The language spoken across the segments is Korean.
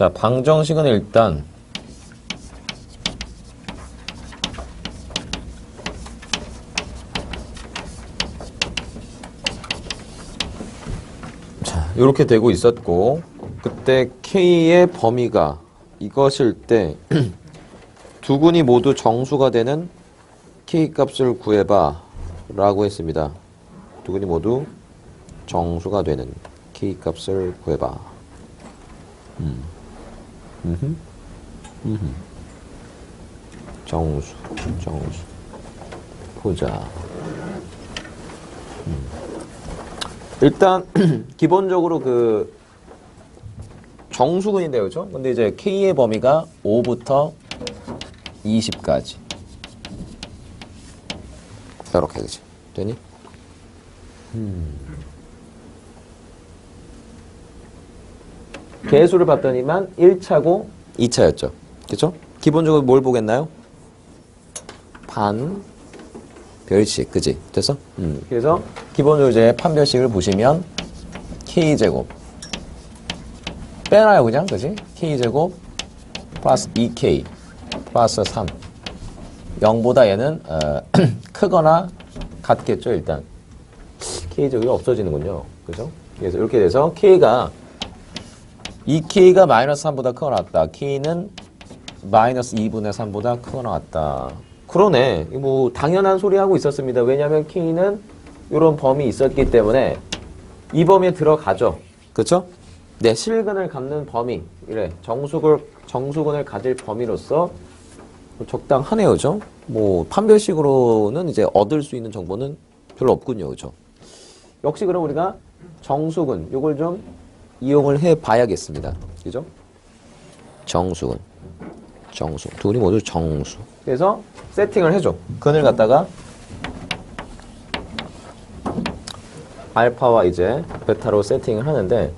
자, 방정식은 일단 자, 이렇게 되고 있었고, 그때 K의 범위가 이것일 때 두 군이 모두 정수가 되는 K값을 구해봐 라고 했습니다. 두 군이 모두 정수가 되는 K값을 구해봐. 정수 보자. 일단 기본적으로 그 정수근인데요, 그죠? 근데 이제 K의 범위가 5부터 20까지. 이렇게, 그치? 되니? 개수를 봤더니만 1차고 2차였죠. 그쵸? 기본적으로 뭘 보겠나요? 반, 별식, 그치? 됐어? 그래서 기본적으로 이제 판별식을 보시면 K제곱. 빼놔요, 그냥, 그치? K제곱 플러스 2K 플러스 3. 0보다 얘는 크거나 같겠죠, 일단. K제곱이 없어지는군요. 그죠? 그래서 이렇게 돼서 K가 2K가 마이너스 3보다 크거나 같다. K는 마이너스 2분의 3보다 크거나 같다. 그러네. 뭐 당연한 소리 하고 있었습니다. 왜냐하면 K는 이런 범위 있었기 때문에 이 범위에 들어가죠. 그렇죠? 네, 실근을 갖는 범위. 이래. 정수근을 가질 범위로서 적당하네요. 그죠? 뭐 판별식으로는 이제 얻을 수 있는 정보는 별로 없군요. 그죠? 역시 그럼 우리가 정수근 요걸 좀 이용을 해 봐야겠습니다. 그죠? 정수근. 둘이 모두 정수. 그래서 세팅을 해줘. 근을 갖다가 알파와 이제 베타로 세팅을 하는데,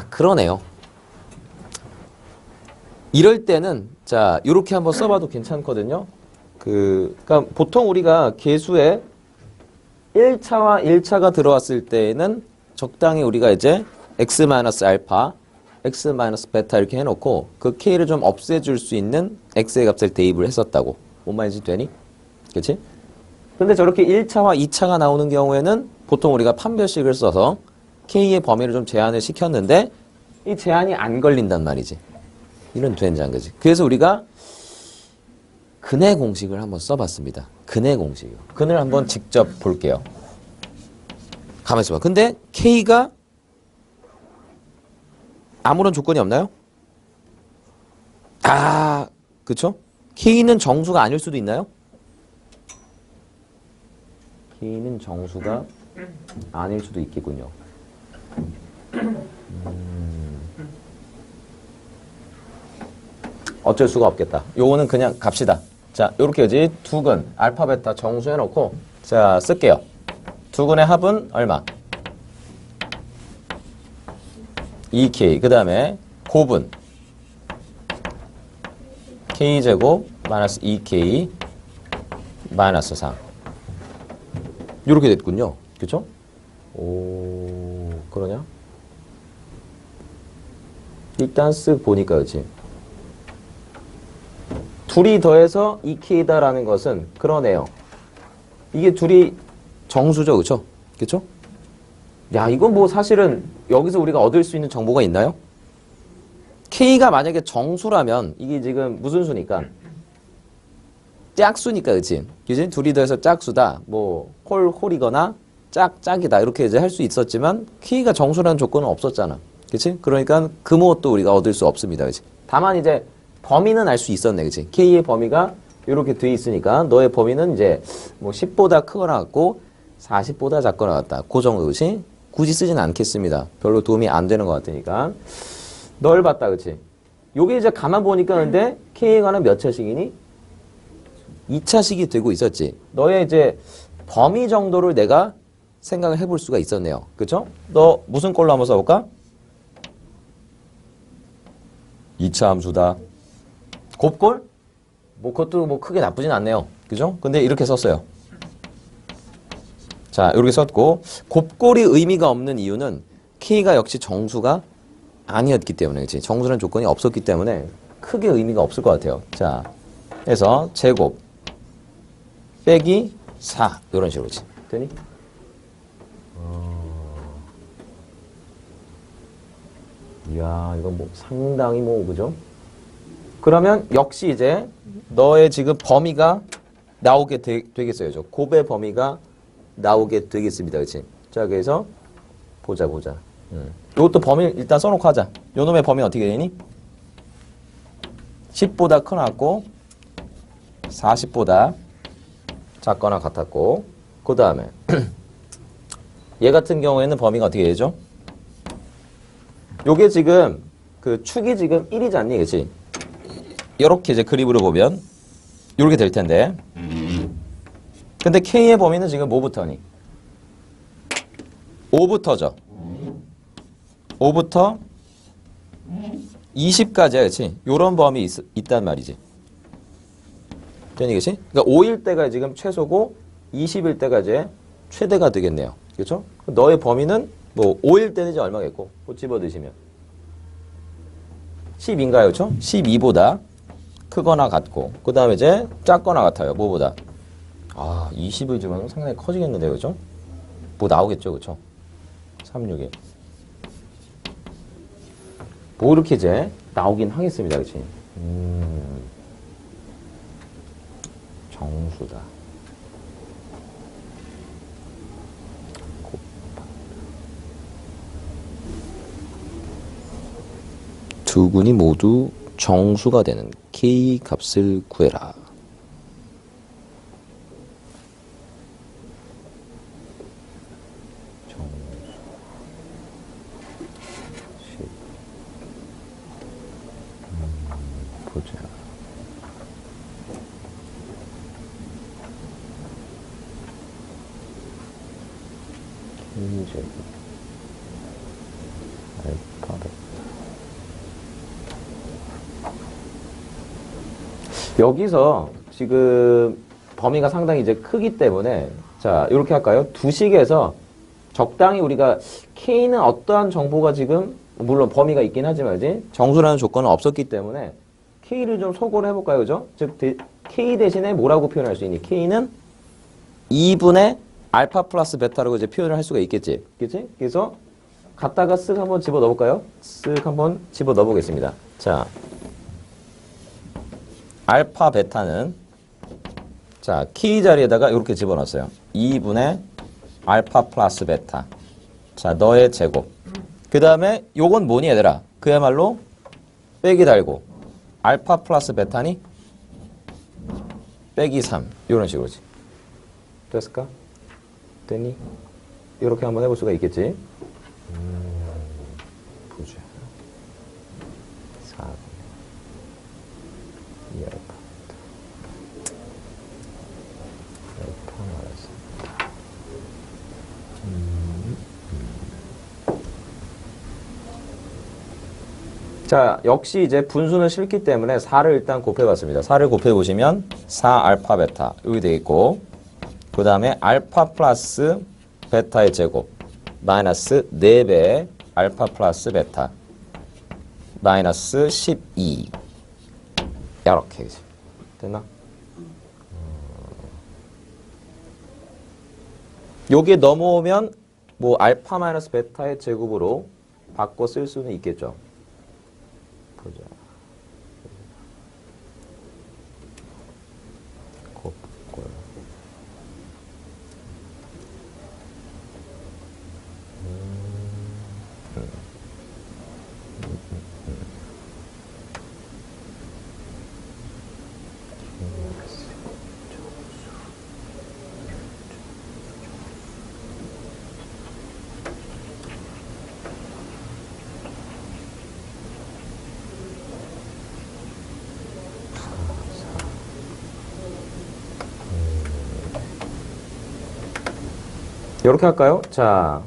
그러네요. 이럴 때는, 자, 요렇게 한번 써봐도 괜찮거든요. 그러니까 보통 우리가 계수에 1차와 1차가 들어왔을 때에는 적당히 우리가 이제 x-알파, x-베타 이렇게 해놓고 그 k를 좀 없애줄 수 있는 x의 값을 대입을 했었다고. 뭔 말인지 되니? 그치? 근데 저렇게 1차와 2차가 나오는 경우에는 보통 우리가 판별식을 써서 k의 범위를 좀 제한을 시켰는데 이 제한이 안 걸린단 말이지. 이런 된장, 그지? 그래서 우리가 근의 공식을 한번 써봤습니다. 근의 공식이요. 근을 한번 직접 볼게요. 가만히 있어봐. 근데 k가 아무런 조건이 없나요? 그쵸? K는 정수가 아닐 수도 있나요? K는 정수가 아닐 수도 있겠군요. 어쩔 수가 없겠다. 요거는 그냥 갑시다. 자, 요렇게 여지 두근, 알파, 베타 정수 해놓고, 자, 쓸게요. 두근의 합은 얼마? 2K. 그 다음에 곱은 K제곱 마이너스 2K 마이너스 3. 요렇게 됐군요. 그쵸? 오, 그러냐? 일단 쓱 보니까, 그치? 둘이 더해서 2K다라는 것은 그러네요. 이게 둘이 정수죠, 그쵸? 그쵸? 야, 이건 뭐 사실은 여기서 우리가 얻을 수 있는 정보가 있나요? K가 만약에 정수라면 이게 지금 무슨 수니까? 짝수니까, 그치? 그치? 둘이 더해서 짝수다. 뭐 홀이거나 짝이다. 이렇게 이제 할 수 있었지만 K가 정수라는 조건은 없었잖아. 그치? 그러니까 그 무엇도 우리가 얻을 수 없습니다. 그치? 다만 이제 범위는 알 수 있었네. 그치? K의 범위가 이렇게 돼 있으니까 너의 범위는 이제 뭐 10보다 크거나 같고 40보다 작거나 같다. 그 정도, 그치? 굳이 쓰진 않겠습니다. 별로 도움이 안 되는 것 같으니까. 널 봤다, 그치? 요게 이제 가만 보니까 근데 K가는 몇 차식이니? 2차식이 되고 있었지. 너의 이제 범위 정도를 내가 생각을 해볼 수가 있었네요. 그쵸? 너 무슨 꼴로 한번 써볼까? 2차 함수다. 곱꼴? 뭐 그것도 뭐 크게 나쁘진 않네요. 그죠? 근데 이렇게 썼어요. 자, 이렇게 썼고 곱꼴이 의미가 없는 이유는 K가 역시 정수가 아니었기 때문에, 그치? 정수라는 조건이 없었기 때문에 크게 의미가 없을 것 같아요. 자, 그래서 제곱 빼기 4 이런 식으로지. 되니? 이야, 이건 뭐 상당히 뭐 그죠? 그러면 역시 이제 너의 지금 범위가 나오게 되겠어요. 저 곱의 범위가 나오게 되겠습니다. 그치? 자, 그래서 보자. 이것도 범위 일단 써놓고 하자. 요 놈의 범위 어떻게 되니? 10보다 크나고 40보다 작거나 같았고, 그 다음에 얘 같은 경우에는 범위가 어떻게 되죠? 요게 지금 그 축이 지금 1이지 않니? 그치? 이렇게 이제 그림으로 보면 이렇게 될 텐데, 근데 K의 범위는 지금 뭐부터니? 5부터죠. 5부터 20까지야, 그치? 요런 범위 있단 말이지. 되니, 그치? 그러니까 5일 때가 지금 최소고 20일 때가 이제 최대가 되겠네요. 그렇죠? 너의 범위는 뭐 5일 때는 이제 얼마겠고, 뭐 집어드시면 10인가요? 그렇죠? 12보다 크거나 같고, 그 다음에 이제 작거나 같아요. 뭐보다? 20을 주면 상당히 커지겠는데요. 그렇죠? 뭐 나오겠죠. 그렇죠? 36이. 뭐 이렇게 이제 나오긴 하겠습니다. 그치? 정수다. 두 군이 모두 정수가 되는 K 값을 구해라. 보자. K제곱 알파 베타. 여기서 지금 범위가 상당히 이제 크기 때문에, 자, 이렇게 할까요? 두 식에서 적당히 우리가 K는 어떠한 정보가 지금, 물론 범위가 있긴 하지만, 정수라는 조건은 없었기 때문에 K를 좀 소거를 해볼까요? 그죠? 즉, K 대신에 뭐라고 표현할 수 있니? K는 2분의 알파 플러스 베타라고 이제 표현을 할 수가 있겠지. 그치? 그래서 갖다가 쓱 한번 집어 넣어볼까요? 쓱 한번 집어 넣어보겠습니다. 자, 알파 베타는, 자, K 자리에다가 이렇게 집어넣었어요. 2분의 알파 플러스 베타. 자, 너의 제곱. 그 다음에 요건 뭐니 얘들아? 그야말로 빼기 달고 알파 플러스 베타니 빼기 3 이런 식으로지. 됐을까? 됐니? 이렇게 한번 해볼 수가 있겠지. 보자. 4 2 알파 알파 마이너스. 자, 역시 이제 분수는 싫기 때문에 4를 일단 곱해봤습니다. 4를 곱해보시면 4 알파 베타 여기 되겠고, 그 다음에 알파 플러스 베타의 제곱 마이너스 4배 알파 플러스 베타 마이너스 12 이렇게 됐나? 요게 넘어오면 뭐 알파 마이너스 베타의 제곱으로 바꿔 쓸 수는 있겠죠. 보자. 곱골. 이렇게 할까요? 자,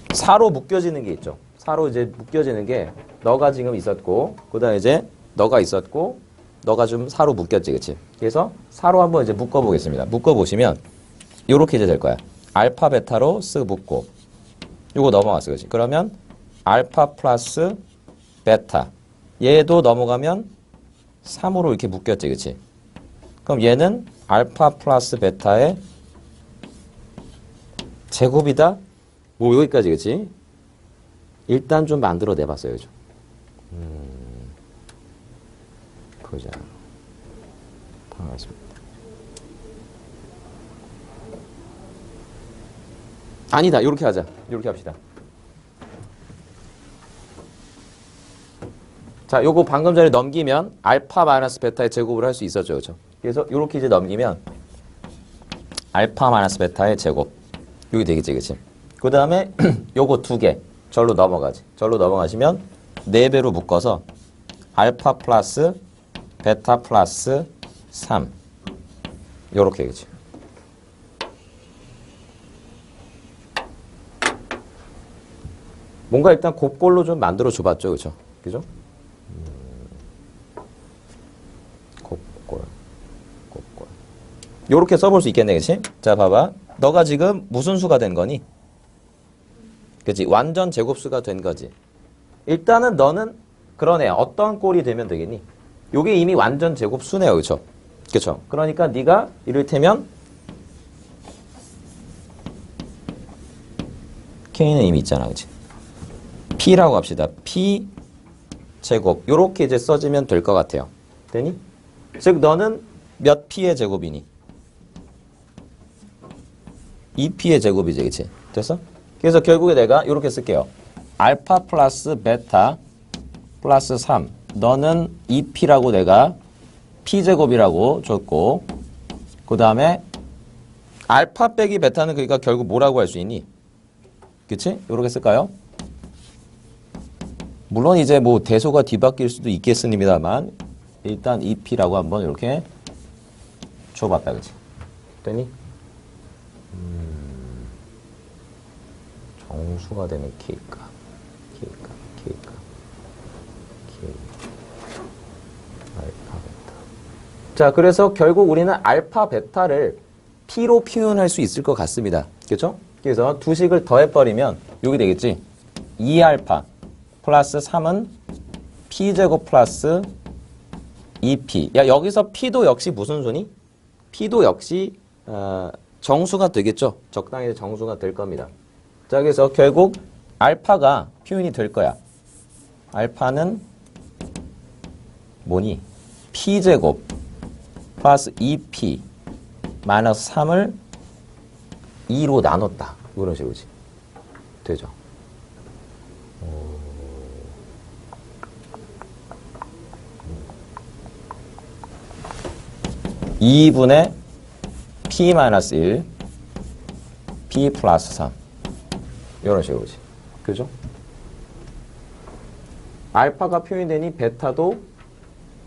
4로 묶여지는 게 있죠. 4로 이제 묶여지는 게 너가 지금 있었고, 그 다음에 이제 너가 있었고, 너가 좀 4로 묶였지, 그치? 그래서 4로 한번 이제 묶어보겠습니다. 묶어보시면, 요렇게 이제 될 거야. 알파, 베타로 쓱 묶고, 요거 넘어갔어. 그렇지? 그러면 알파 플러스 베타. 얘도 넘어가면 3으로 이렇게 묶였지. 그렇지? 그럼 얘는 알파 플러스 베타의 제곱이다. 뭐 여기까지. 그렇지? 일단 좀 만들어 내봤어요. 좀. 보자. 반갑습니다. 아니다. 이렇게 하자. 이렇게 합시다. 자, 요거 방금 전에 넘기면 알파 마이너스 베타의 제곱을 할 수 있었죠. 그렇죠? 그래서 요렇게 이제 넘기면 알파 마이너스 베타의 제곱. 여기 되겠지. 그치? 그 다음에 요거 두 개. 절로 넘어가지. 절로 넘어가시면 4배로 묶어서 알파 플러스 베타 플러스 3. 요렇게 되겠지. 뭔가 일단 곱골로 좀 만들어 줘봤죠. 그죠? 그죠? 곱골. 요렇게 써볼 수 있겠네. 그치? 자, 봐봐. 너가 지금 무슨 수가 된 거니? 그치? 완전 제곱수가 된 거지. 일단은 너는 그러네. 어떤 꼴이 되면 되겠니? 요게 이미 완전 제곱수네요. 그쵸? 그쵸? 그러니까 네가 이를테면 K는 이미 있잖아. 그치? P라고 합시다. P 제곱. 요렇게 이제 써지면 될 것 같아요. 되니? 즉 너는 몇 P의 제곱이니? 2P의 제곱이지. 그치? 됐어? 그래서 결국에 내가 이렇게 쓸게요. 알파 플러스 베타 플러스 3. 너는 2P라고 내가 P제곱이라고 줬고, 그 다음에 알파 빼기 베타는 그러니까 결국 뭐라고 할 수 있니? 그치? 이렇게 쓸까요? 물론 이제 뭐 대소가 뒤바뀔 수도 있겠습니다만 일단 2P라고 한번 이렇게 줘봤다. 그치? 되니? 정수가 되는 K값. 알파 베타. 자, 그래서 결국 우리는 알파 베타를 P로 표현할 수 있을 것 같습니다. 그렇죠? 그래서 두 식을 더해버리면 여기 되겠지? 2알파 플러스 3은 P제곱 플러스 2P. 야, 여기서 P도 역시 무슨 수니? P도 역시 정수가 되겠죠? 적당히 정수가 될 겁니다. 자, 그래서 결국 알파가 표현이 될 거야. 알파는 뭐니? P제곱 플러스 2P 마이너스 3을 2로 나눴다. 이런 식으로지. 되죠? 2분의 P 마이너스 1 P 플러스 3 이런 식으로지. 그죠? 알파가 표현이 되니 베타도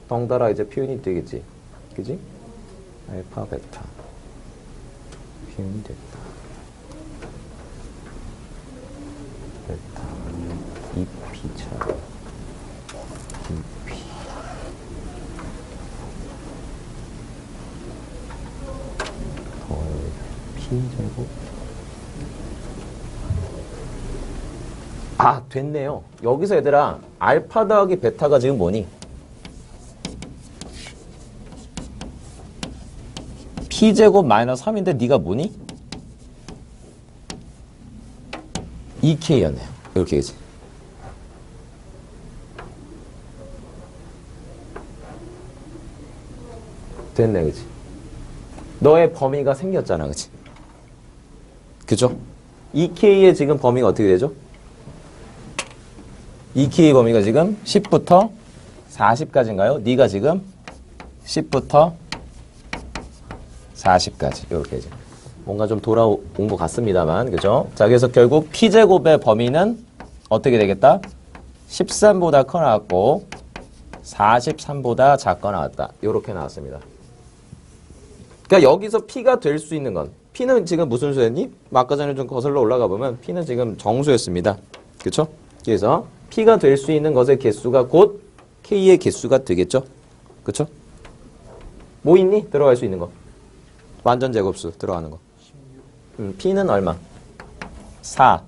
덩달아 이제 표현이 되겠지. 그지? 알파 베타 표현이 됐다. 베타 2P차 2P 더 P제곱. 아, 됐네요. 여기서 얘들아 알파 더하기 베타가 지금 뭐니? P제곱 마이너스 3인데 네가 뭐니? 2K였네요. 이렇게 그지? 됐네. 그지? 너의 범위가 생겼잖아. 그지? 그죠? 2K의 지금 범위가 어떻게 되죠? 2K 범위가 지금 10부터 40까지인가요? 네가 지금 10부터 40까지 이렇게 이제 뭔가 좀 돌아온 것 같습니다만, 그죠? 자, 그래서 결국 P제곱의 범위는 어떻게 되겠다? 13보다 커 나왔고 43보다 작거 나왔다. 이렇게 나왔습니다. 그러니까 여기서 P가 될 수 있는 건 P는 지금 무슨 수였니? 아까 전에 좀 거슬러 올라가 보면 P는 지금 정수였습니다. 그렇죠? 그래서 P가 될 수 있는 것의 개수가 곧 K의 개수가 되겠죠? 그렇죠? 뭐 있니? 들어갈 수 있는 거. 완전 제곱수 들어가는 거. P는 얼마? 4.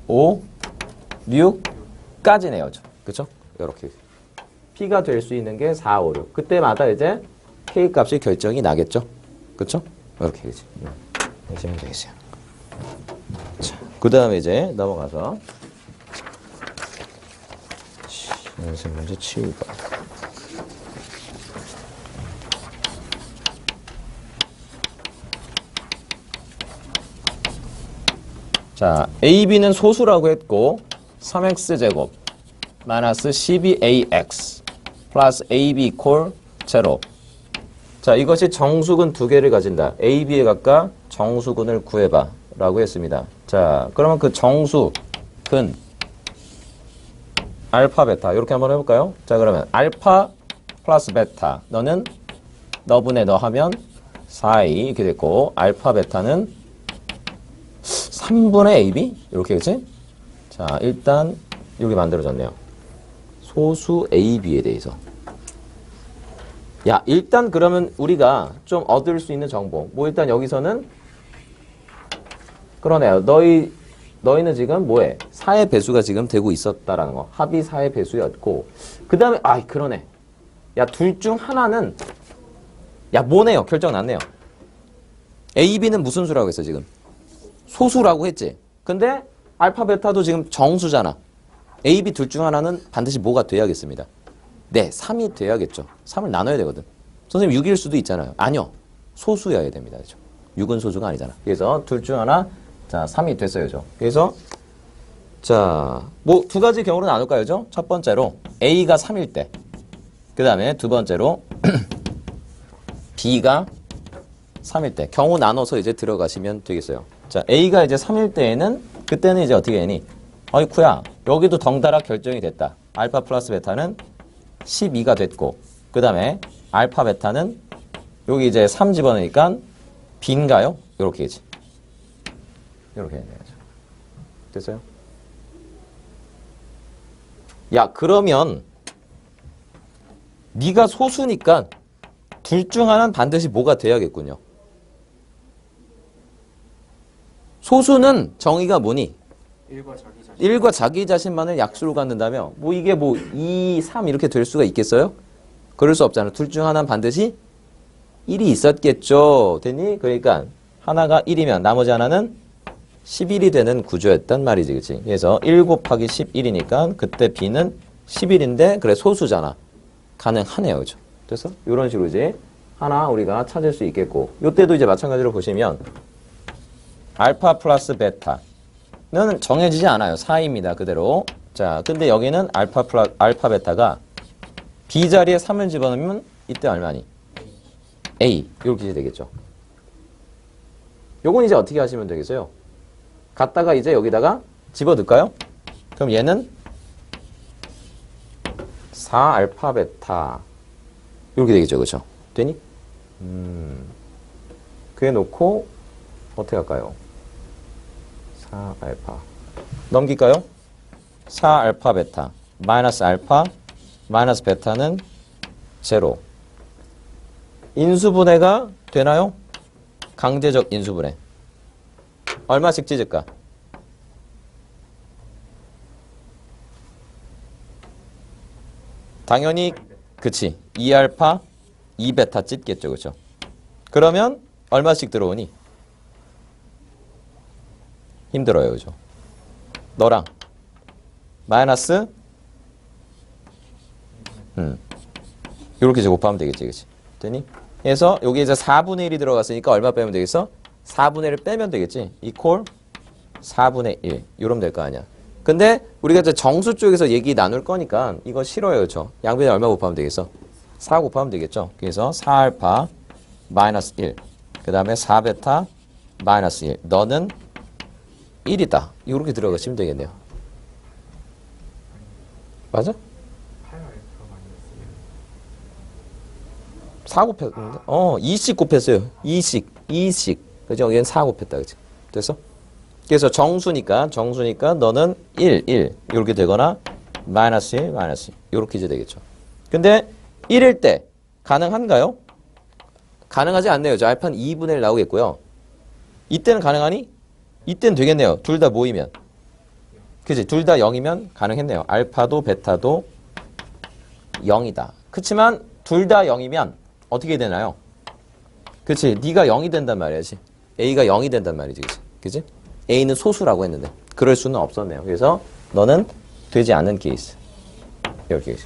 5, 6까지네요. 그쵸? 이렇게. P가 될 수 있는 게 4, 5, 6. 그때마다 이제 K 값이 결정이 나겠죠? 그쵸? 이렇게 되지. 하시면 되겠어요. 자, 그 다음에 이제 넘어가서 연습 문제 치우고. 자, AB는 소수라고 했고 3x제곱 마이너스 12ax 플러스 AB 콜 제로. 자, 이것이 정수근 두 개를 가진다. AB에 각각 정수근을 구해봐 라고 했습니다. 자, 그러면 그 정수근 알파 베타 이렇게 한번 해볼까요? 자, 그러면 알파 플러스 베타 너는 너분의 너 하면 4a 이렇게 됐고 알파 베타는 3분의 AB? 이렇게 그치? 자, 일단 여기 만들어졌네요. 소수 AB에 대해서. 야, 일단 그러면 우리가 좀 얻을 수 있는 정보. 뭐 일단 여기서는 그러네요. 너희는 지금 뭐해? 4의 배수가 지금 되고 있었다라는 거. 합이 4의 배수였고. 그 다음에, 그러네. 야, 둘 중 하나는, 야, 뭐네요? 결정 났네요. A, B는 무슨 수라고 했어, 지금? 소수라고 했지. 근데 알파, 베타도 지금 정수잖아. A, B 둘 중 하나는 반드시 뭐가 돼야겠습니다. 네, 3이 돼야겠죠. 3을 나눠야 되거든. 선생님 6일 수도 있잖아요. 아니요. 소수여야 됩니다. 그죠? 6은 소수가 아니잖아. 그래서 둘 중 하나, 자, 3이 됐어요. 그죠? 그래서, 자, 뭐 두 가지 경우로 나눌까요? 그죠? 첫 번째로 A가 3일 때. 그 다음에 두 번째로 B가 3일 때. 경우 나눠서 이제 들어가시면 되겠어요. 자, A가 이제 3일 때에는 그때는 이제 어떻게 되니? 어이쿠야, 여기도 덩달아 결정이 됐다. 알파 플러스 베타는 12가 됐고, 그 다음에 알파 베타는 여기 이제 3 집어넣으니까 B인가요? 이렇게지. 이렇게 되는 거죠. 됐어요? 야, 그러면 네가 소수니까 둘 중 하나는 반드시 뭐가 돼야겠군요. 소수는 정의가 뭐니? 1과 자기 자신만을 약수로 갖는다며 뭐 이게 뭐 2, 3 이렇게 될 수가 있겠어요? 그럴 수 없잖아. 둘 중 하나는 반드시 1이 있었겠죠. 됐니? 그러니까 하나가 1이면 나머지 하나는 11이 되는 구조였단 말이지. 그치? 그래서 1 곱하기 11이니까 그때 B는 11인데 그래 소수잖아. 가능하네요. 그죠? 그래서 이런 식으로 이제 하나 우리가 찾을 수 있겠고 이때도 이제 마찬가지로 보시면 알파 플러스 베타는 정해지지 않아요. 4입니다. 그대로. 자, 근데 여기는 알파 베타가 B 자리에 3을 집어넣으면 이때 얼마니? A. 이렇게 되겠죠. 요건 이제 어떻게 하시면 되겠어요? 갖다가 이제 여기다가 집어넣을까요? 그럼 얘는 4알파 베타. 이렇게 되겠죠. 그렇죠? 되니? 그래 놓고 어떻게 할까요? 4알파. 넘길까요? 4알파 베타. 마이너스 알파 마이너스 베타는 제로. 인수분해가 되나요? 강제적 인수분해. 얼마씩 찢을까? 당연히 그치. 2알파 2베타 찢겠죠. 그렇죠? 그러면 얼마씩 들어오니? 힘들어요. 그죠? 너랑 마이너스 이렇게 이제 곱하면 되겠지. 그치? 되니? 그래서 여기 이제 4분의 1이 들어갔으니까 얼마 빼면 되겠어? 4분의 1을 빼면 되겠지. 이퀄 4분의 1. 이러면 될 거 아니야. 근데 우리가 이제 정수 쪽에서 얘기 나눌 거니까 이거 싫어요. 그렇죠? 양변에 얼마 곱하면 되겠어? 4 곱하면 되겠죠. 그래서 4알파 마이너스 1. 그 다음에 4베타 마이너스 1. 너는 1이다. 이렇게 들어가시면 되겠네요. 맞아? 4 곱했는데? 2씩 곱했어요. 2씩. 그죠? 얘는 4 곱했다. 그치? 됐어? 그래서 정수니까 너는 1 이렇게 되거나 마이너스 1 이렇게 이제 되겠죠. 근데 1일 때 가능한가요? 가능하지 않네요. 저 알파는 2분의 1 나오겠고요. 이때는 가능하니? 이때는 되겠네요. 둘 다 모이면. 그치? 둘 다 0이면 가능했네요. 알파도 베타도 0이다. 그치만 둘 다 0이면 어떻게 되나요? 그치? 네가 0이 된단 말이야지. A가 0이 된단 말이지. 그치? 그치? A는 소수라고 했는데 그럴 수는 없었네요. 그래서 너는 되지 않는 케이스. 이렇게 계시.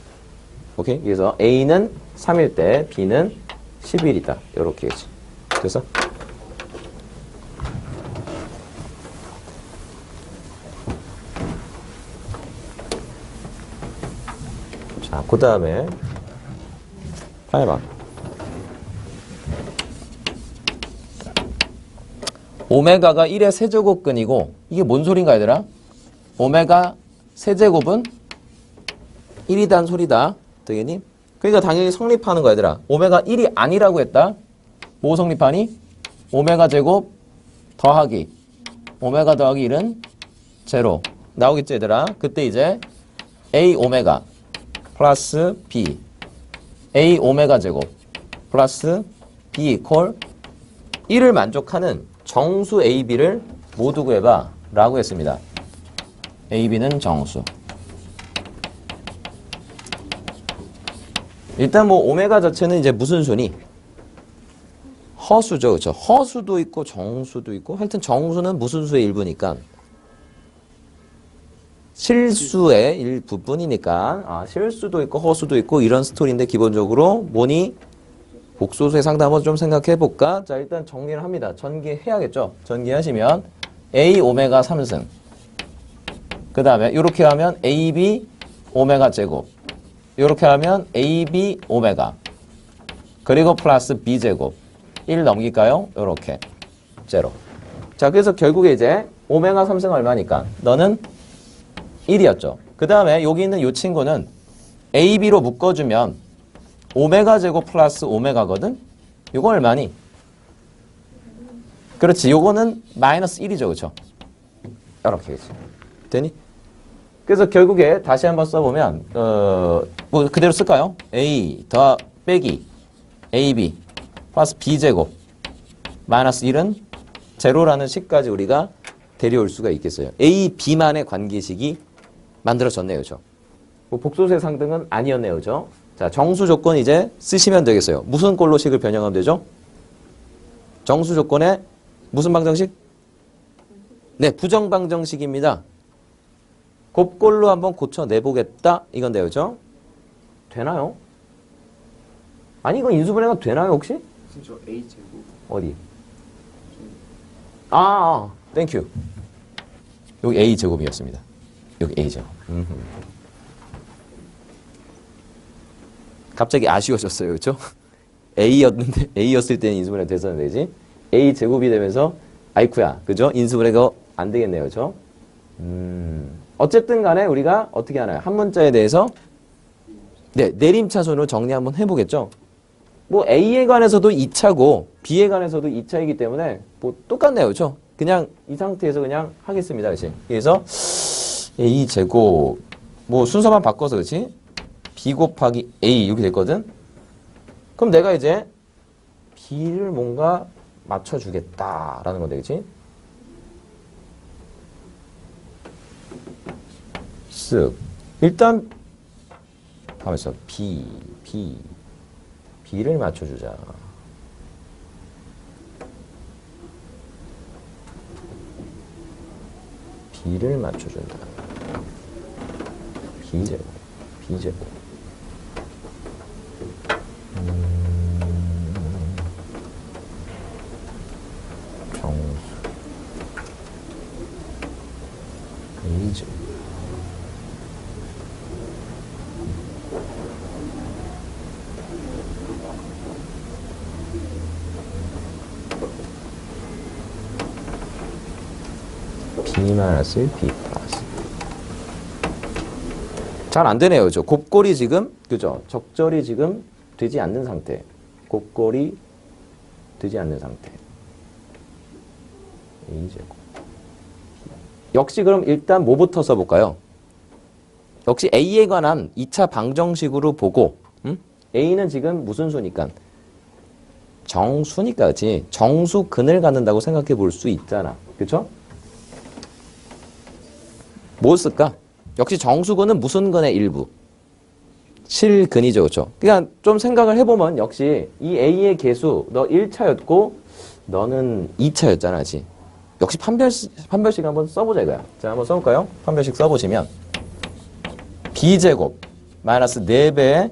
오케이? 그래서 A는 3일 때 B는 10일이다. 이렇게 계시. 됐어? 자, 그 다음에 8번. 오메가가 1의 세제곱근이고 이게 뭔 소린가 얘들아? 오메가 세제곱은 1이단 소리다. 되겠니? 그러니까 당연히 성립하는 거야 얘들아. 오메가 1이 아니라고 했다. 뭐 성립하니? 오메가 제곱 더하기 오메가 더하기 1은 제로. 나오겠지 얘들아? 그때 이제 A 오메가 플러스 B A 오메가 제곱 플러스 B 이퀄 1을 만족하는 정수 AB를 모두 구해봐 라고 했습니다. AB는 정수. 일단 뭐 오메가 자체는 이제 무슨 수니? 허수죠. 그렇죠? 허수도 있고 정수도 있고 하여튼 정수는 무슨 수의 일부니까 실수의 일부분이니까 실수도 있고 허수도 있고 이런 스토리인데 기본적으로 뭐니? 복소수의 상담 한번 좀 생각해 볼까? 자, 일단 정리를 합니다. 전기해야겠죠? 전기하시면 A 오메가 3승 그 다음에 이렇게 하면 AB 오메가 제곱 이렇게 하면 AB 오메가 그리고 플러스 B 제곱 1 넘길까요? 이렇게 제로. 자, 그래서 결국에 이제 오메가 3승 얼마니까 너는 1이었죠. 그 다음에 여기 있는 이 친구는 AB로 묶어주면 오메가 제곱 플러스 오메가거든? 이거 얼마니? 그렇지. 요거는 마이너스 1이죠. 그렇죠? 이렇게 되니? 그래서 결국에 다시 한번 써보면 뭐 그대로 쓸까요? A 더 빼기 AB 플러스 B제곱 마이너스 1은 제로라는 식까지 우리가 데려올 수가 있겠어요. A, B만의 관계식이 만들어졌네요. 그렇죠? 뭐 복소수의 상등은 아니었네요. 그렇죠? 자, 정수 조건 이제 쓰시면 되겠어요. 무슨 꼴로 식을 변형하면 되죠? 정수 조건에 무슨 방정식? 네, 부정방정식입니다. 곱꼴로 한번 고쳐내보겠다. 이건데요. 그죠? 되나요? 아니, 이거 인수분해가 되나요, 혹시? 저 A제곱 어디? 땡큐. 여기 A제곱이었습니다. 여기 A제곱. 갑자기 아쉬워졌어요. 그렇죠? A였을 때는 인수분해 됐었는데, 그지? A제곱이 되면서, 아이쿠야. 그죠? 인수분해가 안 되겠네요. 그죠? 어쨌든 간에 우리가 어떻게 하나요? 한 문자에 대해서, 네, 내림차순으로 정리 한번 해보겠죠? 뭐, A에 관해서도 2차고, B에 관해서도 2차이기 때문에, 뭐, 똑같네요. 그죠? 그냥 이 상태에서 그냥 하겠습니다. 그치? 그래서, A제곱, 뭐, 순서만 바꿔서, 그치? B 곱하기 A 이렇게 됐거든? 그럼 내가 이제 B를 뭔가 맞춰주겠다라는 건데, 그치? 쓱. 일단, 가만있어. B를 맞춰주자. B를 맞춰준다. B제곱. 정수 A제곱 B 마이너스 B 플러스 잘 안 되네요. 그죠? 곱골이 지금 그죠? 적절히 지금 되지 않는 상태. 곱골이 되지 않는 상태. A제곱. 역시 그럼 일단 뭐부터 써볼까요? 역시 A에 관한 2차 방정식으로 보고 A는 지금 무슨 수니까? 정수니까 그렇지? 정수근을 갖는다고 생각해 볼 수 있잖아. 그렇죠? 뭐 쓸까? 역시 정수근은 무슨 근의 일부? 실근이죠. 그렇죠? 그러니까 좀 생각을 해보면 역시 이 A의 개수 너 1차였고 너는 2차였잖아. 그치? 역시 판별식 한번 써보자 이거야. 자, 한번 써볼까요? 판별식 써보시면 B제곱 마이너스 4배의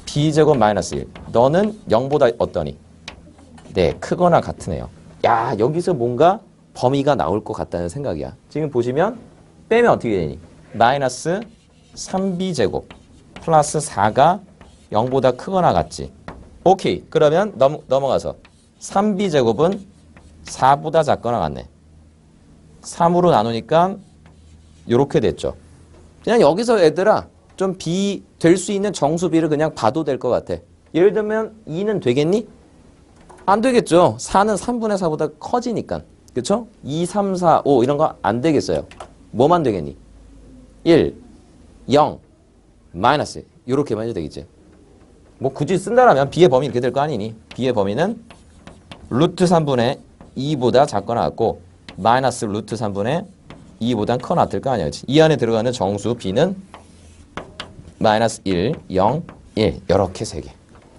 B제곱 마이너스 1. 너는 0보다 어떠니? 네, 크거나 같은 애요. 야, 여기서 뭔가 범위가 나올 것 같다는 생각이야. 지금 보시면 빼면 어떻게 되니? 마이너스 3B제곱 플러스 4가 0보다 크거나 같지. 오케이. 그러면 넘어가서 3B제곱은 4보다 작거나 같네. 3으로 나누니까 이렇게 됐죠. 그냥 여기서 얘들아 좀 B 될 수 있는 정수비를 그냥 봐도 될 것 같아. 예를 들면 2는 되겠니? 안 되겠죠. 4는 3분의 4보다 커지니까. 그쵸? 2, 3, 4, 5 이런 거 안 되겠어요. 뭐만 되겠니? 1, 0, 마이너스 이렇게만 해도 되겠지. 뭐 굳이 쓴다라면 B의 범위 이렇게 될 거 아니니? B의 범위는 루트 3분의 2보다 작거나 같고 마이너스 루트 3분의 2보다 커나 같을 거 아니야. 이 안에 들어가는 정수 B는 마이너스 1, 0, 1 이렇게 세 개.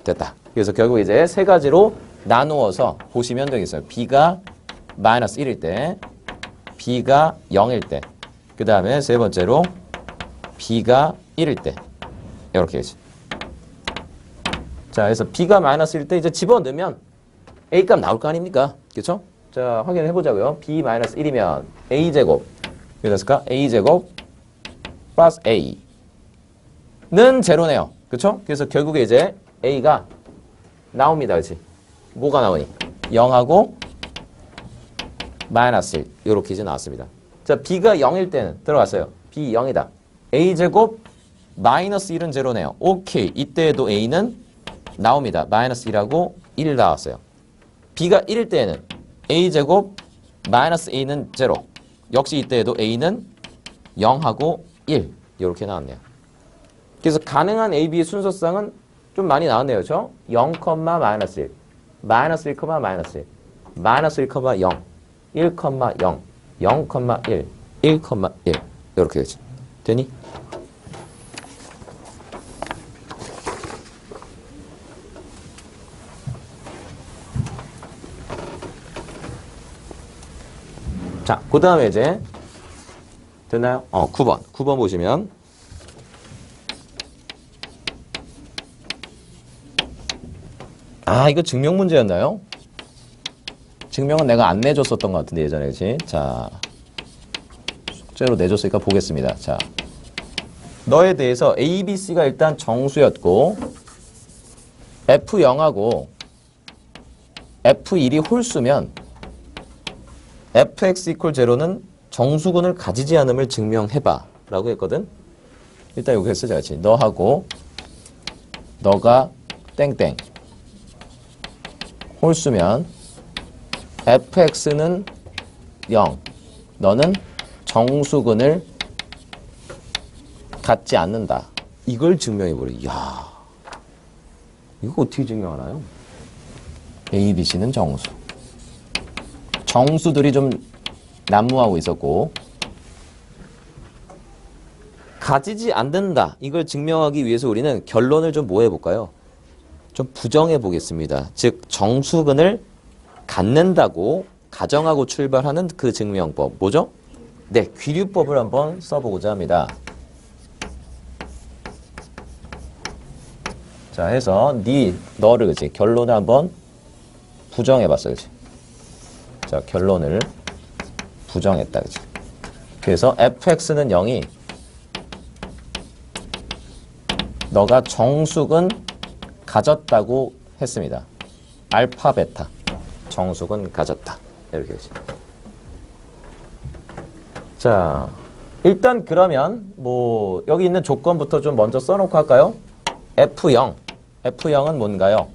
됐다. 그래서 결국 이제 세 가지로 나누어서 보시면 되겠어요. B가 마이너스 1일 때, B가 0일 때, 그 다음에 세 번째로 B가 1일 때 이렇게 되지. 자, 그래서 B가 마이너스 1일 때 이제 집어넣으면 A값 나올 거 아닙니까? 그렇죠? 자, 확인해 보자고요. B 마이너스 1이면 A제곱 그랬을까? A제곱 플러스 A는 제로네요. 그렇죠? 그래서 결국에 이제 A가 나옵니다. 그렇지? 뭐가 나오니? 0하고 마이너스 1 이렇게 이제 나왔습니다. 자, B가 0일 때는 들어갔어요. B 0이다. A제곱 마이너스 1은 제로네요. 오케이. 이때에도 A는 나옵니다. 마이너스 1하고 1 나왔어요. B가 1일 때에는 A제곱 마이너스 A는 제로. 역시 이때에도 A는 0하고 1 이렇게 나왔네요. 그래서 가능한 A, B의 순서상은 좀 많이 나왔네요. 그렇죠? 0, 마이너스 1, 마이너스 1, 마이너스 1, 마이너스 1, 0, 1, 0, 0, 1, 1, 1 이렇게 되지. 되니? 자, 그 다음에 이제 됐나요? 9번. 9번 보시면 이거 증명 문제였나요? 증명은 내가 안 내줬었던 것 같은데 예전에. 그치? 자, 숙제로 내줬으니까 보겠습니다. 자, 너에 대해서 A, B, C가 일단 정수였고 F0하고 F1이 홀수면 fx equal 0는 정수근을 가지지 않음을 증명해봐 라고 했거든. 일단 여기 쓰자. 같이 너하고 너가 땡땡 홀수면 fx는 0 너는 정수근을 갖지 않는다. 이걸 증명해버려. 이야, 이거 어떻게 증명하나요? A, B, C는 정수. 정수들이 좀 난무하고 있었고 가지지 않는다. 이걸 증명하기 위해서 우리는 결론을 좀 뭐 해볼까요? 좀 부정해 보겠습니다. 즉 정수근을 갖는다고 가정하고 출발하는 그 증명법. 뭐죠? 네, 귀류법을 한번 써보고자 합니다. 자, 해서 너를 그치? 결론을 한번 부정해봤어. 그치? 자, 결론을 부정했다. 그치? 그래서 fx는 0이 너가 정수근 가졌다고 했습니다. 알파, 베타. 정수근 가졌다. 이렇게 되지. 자, 일단 그러면 뭐 여기 있는 조건부터 좀 먼저 써놓고 할까요? F0. F0은 뭔가요?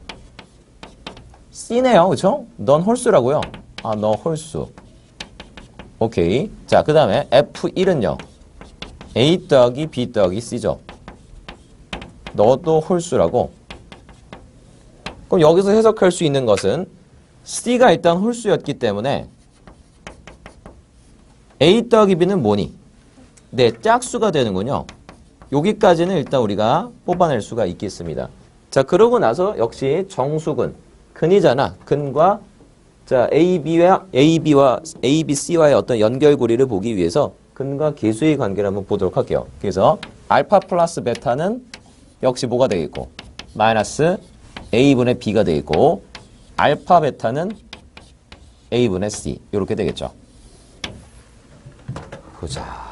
C네요. 그쵸? 넌 홀수라고요. 너 홀수. 오케이. 자, 그 다음에 F1은요. A 더하기 B 더하기 C죠. 너도 홀수라고. 그럼 여기서 해석할 수 있는 것은 C가 일단 홀수였기 때문에 A 더하기 B는 뭐니? 네, 짝수가 되는군요. 여기까지는 일단 우리가 뽑아낼 수가 있겠습니다. 자, 그러고 나서 역시 정수근, 근이잖아. 근과 자, ABC와의 어떤 연결고리를 보기 위해서 근과 계수의 관계를 한번 보도록 할게요. 그래서 알파 플러스 베타는 역시 뭐가 되겠고 마이너스 A분의 B가 되겠고 알파 베타는 A분의 C 이렇게 되겠죠. 보자.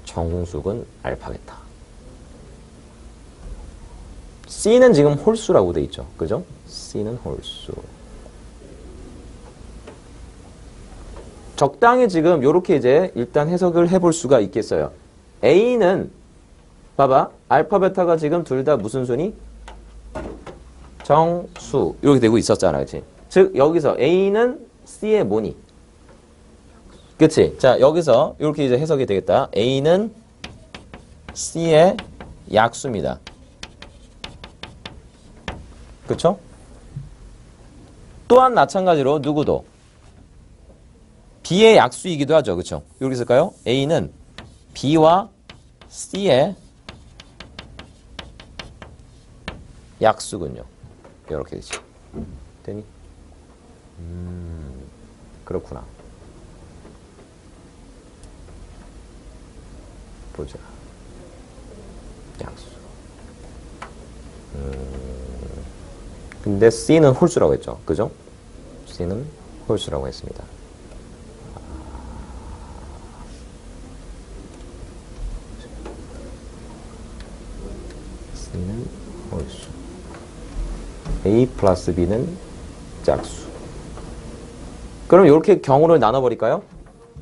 정수근 알파 베타. C는 지금 홀수라고 돼 있죠. 그죠? C는 홀수. 적당히 지금 이렇게 이제 일단 해석을 해볼 수가 있겠어요. A는 봐봐. 알파 베타가 지금 둘 다 무슨 순위? 정수. 이렇게 되고 있었잖아. 그치? 즉 여기서 A는 C의 뭐니? 그치? 자, 여기서 이렇게 이제 해석이 되겠다. A는 C의 약수입니다. 그쵸? 또한 마찬가지로 누구도 B의 약수이기도 하죠. 그쵸? 여기 있을까요? A는 B와 C의 약수군요. 이렇게 되죠. 되니? 그렇구나. 보자. 약수. 근데 C는 홀수라고 했죠. 그죠? C는 홀수라고 했습니다. C는 홀수. A 플러스 B는 짝수. 그럼 이렇게 경우를 나눠버릴까요?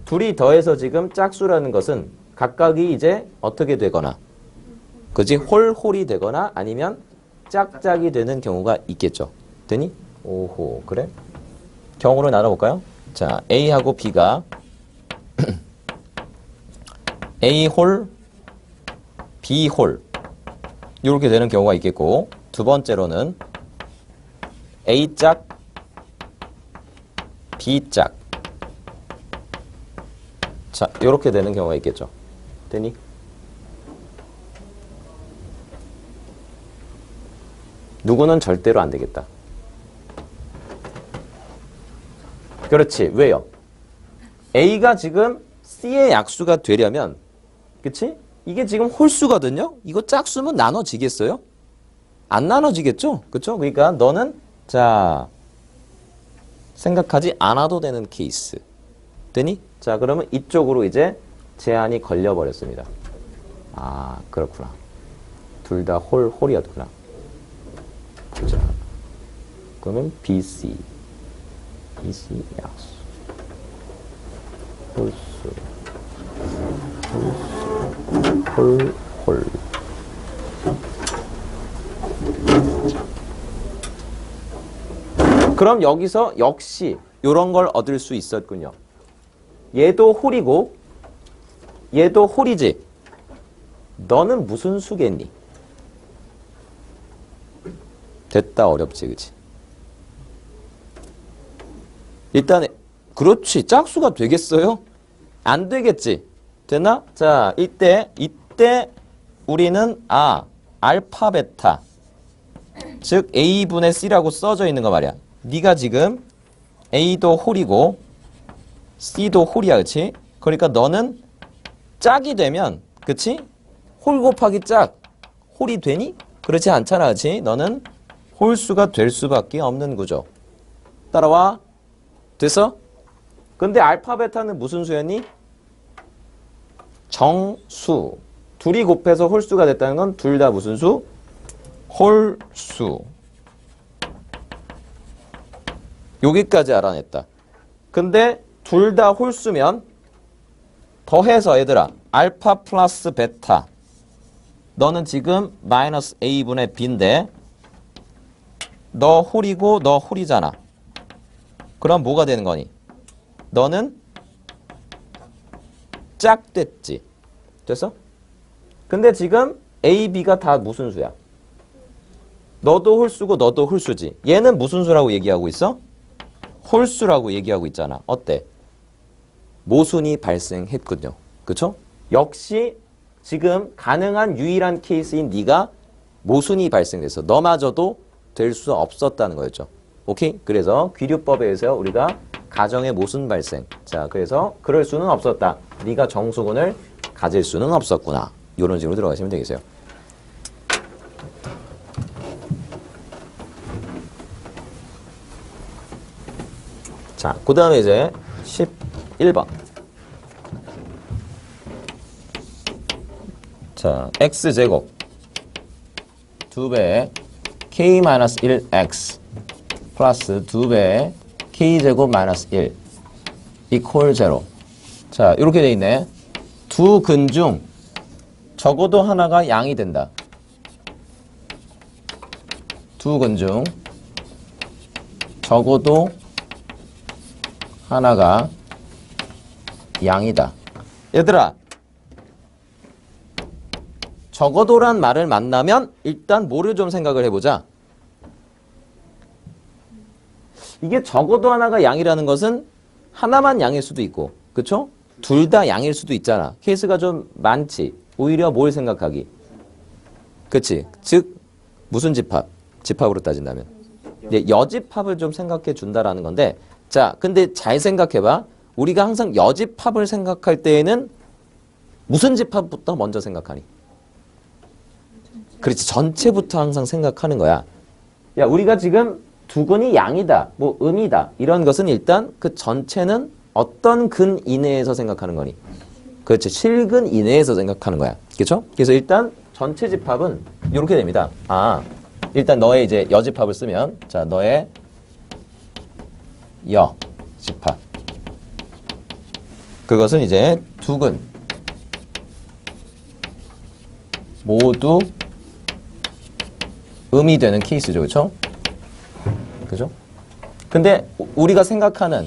둘이 더해서 지금 짝수라는 것은 각각이 이제 어떻게 되거나 그지? 홀홀이 되거나 아니면 짝짝이 되는 경우가 있겠죠. 되니? 오호, 그래? 경우를 나눠볼까요? 자, A하고 B가 A 홀, B 홀 이렇게 되는 경우가 있겠고 두 번째로는 A 짝, B 짝 자, 이렇게 되는 경우가 있겠죠. 되니? 누구는 절대로 안 되겠다. 그렇지. 왜요? A가 지금 C의 약수가 되려면 그치? 이게 지금 홀수거든요. 이거 짝수면 나눠지겠어요? 안 나눠지겠죠? 그쵸? 그러니까 너는 자 생각하지 않아도 되는 케이스. 되니? 자, 그러면 이쪽으로 이제 제한이 걸려버렸습니다. 아, 그렇구나. 둘 다 홀이었구나. 자, 그러면 BC. BC 약수. 홀수. 홀수. 홀. 그럼 여기서 역시 이런 걸 얻을 수 있었군요. 얘도 홀이고 얘도 홀이지. 너는 무슨 수겠니? 됐다 어렵지 그치? 일단 그렇지 짝수가 되겠어요? 안 되겠지? 되나? 자 이때 우리는 알파 베타 즉 A분의 C라고 써져 있는 거 말이야. 네가 지금 A도 홀이고 C도 홀이야 그치? 그러니까 너는 짝이 되면 그치? 홀 곱하기 짝 홀이 되니? 그렇지 않잖아 그치? 너는 홀수가 될 수밖에 없는 구조. 따라와. 됐어? 근데 알파 베타는 무슨 수였니? 정수. 둘이 곱해서 홀수가 됐다는 건 둘 다 무슨 수? 홀수. 여기까지 알아냈다. 근데 둘 다 홀수면 더해서 얘들아 알파 플러스 베타 너는 지금 마이너스 A분의 B인데 너 홀이고 너 홀이잖아. 그럼 뭐가 되는 거니? 너는 짝 됐지. 됐어? 근데 지금 A, B가 다 무슨 수야? 너도 홀수고 너도 홀수지. 얘는 무슨 수라고 얘기하고 있어? 홀수라고 얘기하고 있잖아. 어때? 모순이 발생했군요. 그쵸? 역시 지금 가능한 유일한 케이스인 네가 모순이 발생돼서 너마저도 될 수 없었다는 거였죠. 오케이? 그래서 귀류법에 의해서 우리가 가정의 모순 발생. 자, 그래서 그럴 수는 없었다. 네가 정수군을 가질 수는 없었구나. 이런 식으로 들어가시면 되겠어요. 자, 그 다음에 이제 11번. 자, x제곱 2배의 k-1x 플러스 2배의 k제곱 마이너스 1 이퀄 0. 자, 이렇게 돼 있네. 두 근 중 적어도 하나가 양이 된다. 두 근 중 적어도 하나가 양이다. 얘들아, 적어도란 말을 만나면 일단 뭐를 좀 생각을 해보자. 이게 적어도 하나가 양이라는 것은 하나만 양일 수도 있고, 그쵸? 둘 다 양일 수도 있잖아. 케이스가 좀 많지. 오히려 뭘 생각하기? 그치? 즉 무슨 집합? 집합으로 따진다면 여집합을 좀 생각해 준다라는 건데, 자, 근데 잘 생각해봐. 우리가 항상 여집합을 생각할 때에는 무슨 집합부터 먼저 생각하니? 그렇지, 전체부터 항상 생각하는 거야. 야, 우리가 지금 두 근이 양이다, 뭐 음이다, 이런 것은 일단 그 전체는 어떤 근 이내에서 생각하는 거니? 그렇지, 실근 이내에서 생각하는 거야. 그렇죠? 그래서 일단 전체 집합은 이렇게 됩니다. 아, 일단 너의 이제 여집합을 쓰면, 자, 너의 여집합. 그것은 이제 두 근 모두 음이 되는 케이스죠. 그렇죠? 그죠? 근데 우리가 생각하는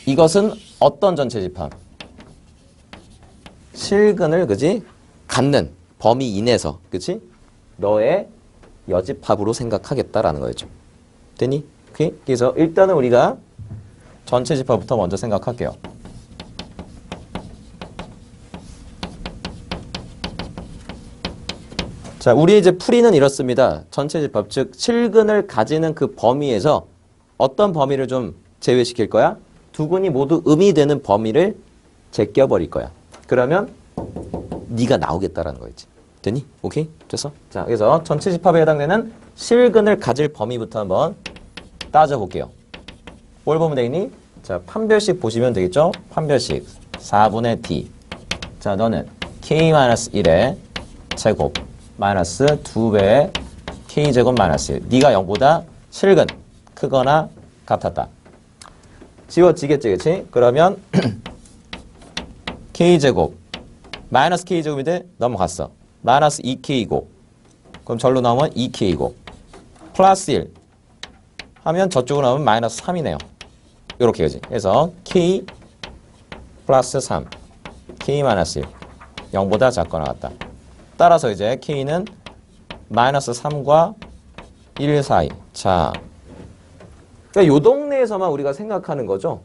이것은 어떤 전체 집합? 실근을, 그지? 갖는 범위 이내에서, 그치? 너의 여집합으로 생각하겠다라는 거였죠. 됐니? 오케이? 그래서 일단은 우리가 전체 집합부터 먼저 생각할게요. 자, 우리 이제 풀이는 이렇습니다. 전체 집합, 즉 실근을 가지는 그 범위에서 어떤 범위를 좀 제외시킬 거야? 두 근이 모두 음이 되는 범위를 제껴버릴 거야. 그러면 네가 나오겠다라는 거였지. 됐니? 오케이? 됐어? 자, 그래서 전체 집합에 해당되는 실근을 가질 범위부터 한번 따져볼게요. 뭘 보면 되겠니? 자, 판별식 보시면 되겠죠? 판별식 4분의 t. 자, 너는 k-1의 제곱 마이너스 2배의 k제곱 마이너스 1. 네가 0보다 실근 크거나 같았다. 지워지겠지, 그치? 그러면 k제곱 마이너스 k제곱인데 넘어갔어. 마이너스 2k이고, 그럼 절로 나오면 2k이고, 플러스 1 하면 저쪽으로 나오면 마이너스 3이네요. 요렇게 그지? 그래서 k 플러스 3 k 마이너스 1 0보다 작거나 같다. 따라서 이제 k는 마이너스 3과 1 사이. 자, 그러니까 요 동네에서만 우리가 생각하는 거죠.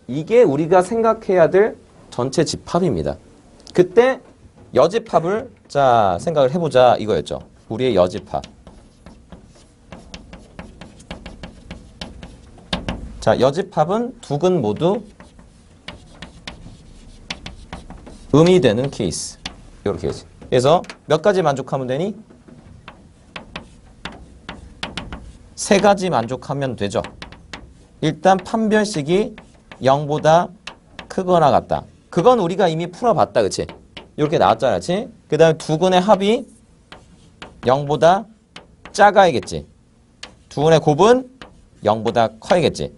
이게 우리가 생각해야 될 전체 집합입니다. 그때 여집합을 자 생각을 해보자 이거였죠. 우리의 여집합. 자, 여집합은 두 근 모두 음이 되는 케이스. 이렇게 해야지. 그래서 몇 가지 만족하면 되니? 세 가지 만족하면 되죠. 일단 판별식이 0보다 크거나 같다. 그건 우리가 이미 풀어봤다. 그치? 이렇게 나왔잖아. 그치? 그 다음에 두 근의 합이 0보다 작아야겠지. 두 근의 곱은 0보다 커야겠지.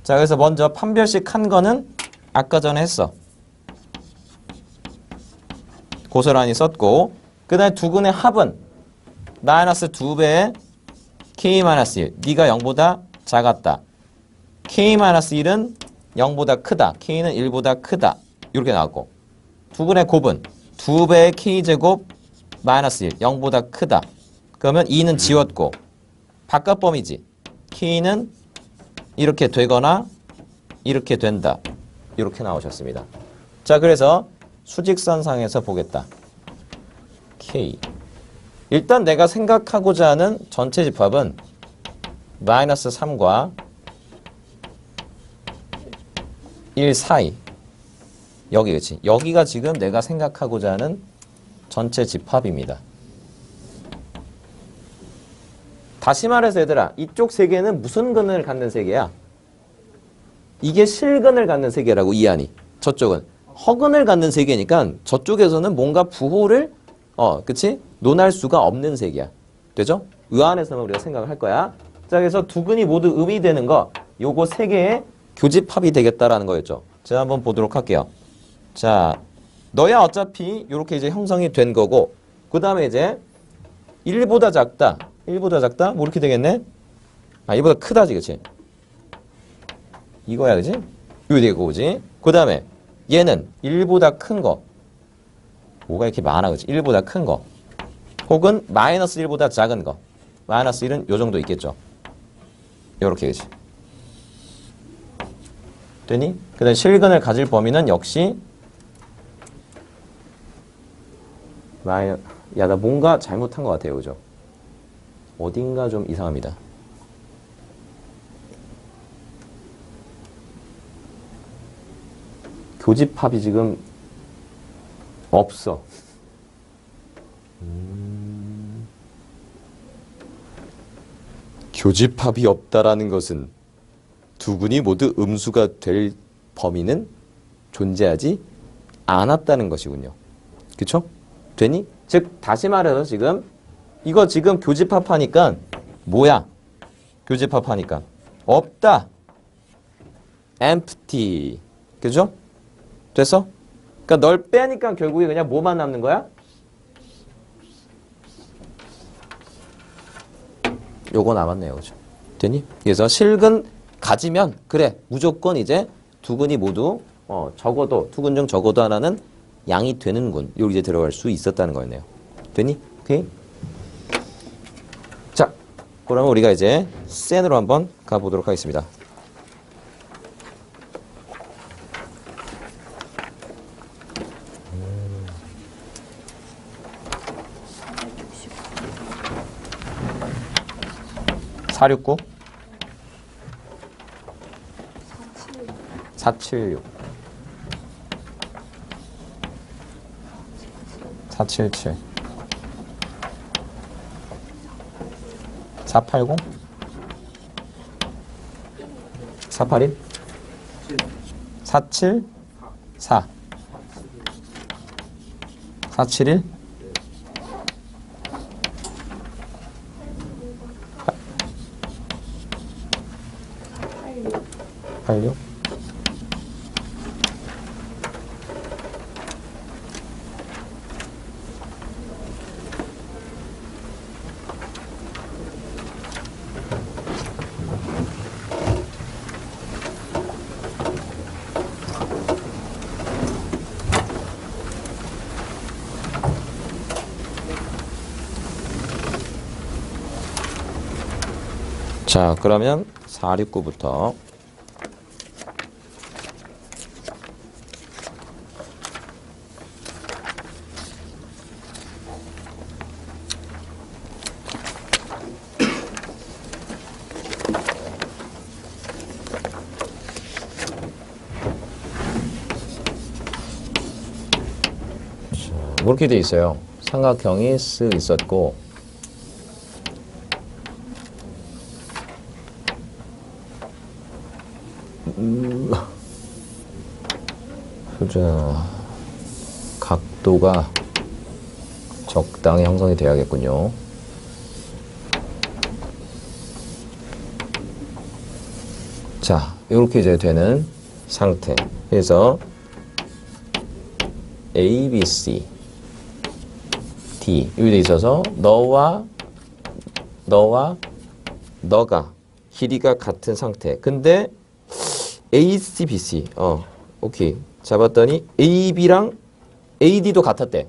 자, 그래서 먼저 판별식 한 거는 아까 전에 했어. 고스란히 썼고, 그 다음에 두 근의 합은 마이너스 2배의 k-1. 네가 0보다 작았다. k-1은 0보다 크다. k는 1보다 크다. 이렇게 나왔고, 두 근의 곱은 2배의 k제곱 마이너스 1. 0보다 크다. 그러면 2는 지웠고, 바깥 범위지. k는 이렇게 되거나 이렇게 된다. 이렇게 나오셨습니다. 자, 그래서 수직선상에서 보겠다. K. 일단 내가 생각하고자 하는 전체 집합은 마이너스 3과 1 사이. 여기, 그치? 여기가 지금 내가 생각하고자 하는 전체 집합입니다. 다시 말해서 얘들아, 이쪽 세계는 무슨 근을 갖는 세계야? 이게 실근을 갖는 세계라고, 이하니. 저쪽은 허근을 갖는 세계니까 저쪽에서는 뭔가 부호를 그치? 논할 수가 없는 세계야. 되죠? 의안에서만 우리가 생각을 할 거야. 자, 그래서 두 근이 모두 음이 되는 거, 요거 세 개의 교집합이 되겠다라는 거였죠. 자, 한번 보도록 할게요. 자, 너야 어차피 이렇게 이제 형성이 된 거고, 그 다음에 이제 1보다 작다. 1보다 작다? 뭐 이렇게 되겠네? 아, 1보다 크다지, 그치? 이거야, 그치? 이거 되고, 그치? 그 다음에 얘는 1보다 큰 거. 뭐가 이렇게 많아, 그치? 1보다 큰 거. 혹은 마이너스 1보다 작은 거. 마이너스 1은 요 정도 있겠죠. 요렇게, 그치? 되니? 그 다음에 실근을 가질 범위는 역시 야, 나 뭔가 잘못한 것 같아요, 그죠? 어딘가 좀 이상합니다. 교집합이 지금 없어. 교집합이 없다라는 것은 두 근이 모두 음수가 될 범위는 존재하지 않았다는 것이군요. 그쵸? 되니? 즉 다시 말해서 지금 이거 지금 교집합하니까 뭐야? 교집합하니까 없다. empty. 그죠? 됐어? 그러니까 널 빼니까 결국에 그냥 뭐만 남는 거야? 요거 남았네요. 그죠? 되니? 그래서 실근 가지면 그래 무조건 이제 두 근이 모두 적어도 두 근 중 적어도 하나는 양이 되는 군 여기 이제 들어갈 수 있었다는 거였네요. 되니? 오케이. 자, 그러면 우리가 이제 센으로 한번 가보도록 하겠습니다. (469) 476 477 480 481 474 471 86 자, 그러면 469부터 이렇게 돼 있어요. 삼각형이 쓱 있었고 자, 각도가 적당히 형성이 돼야겠군요. 자, 이렇게 이제 되는 상태. 그래서 A, B, C, D 여기 돼 있어서 너가 길이가 같은 상태. 근데 A, C, B, C 오케이. 잡았더니 AB랑 AD도 같았대.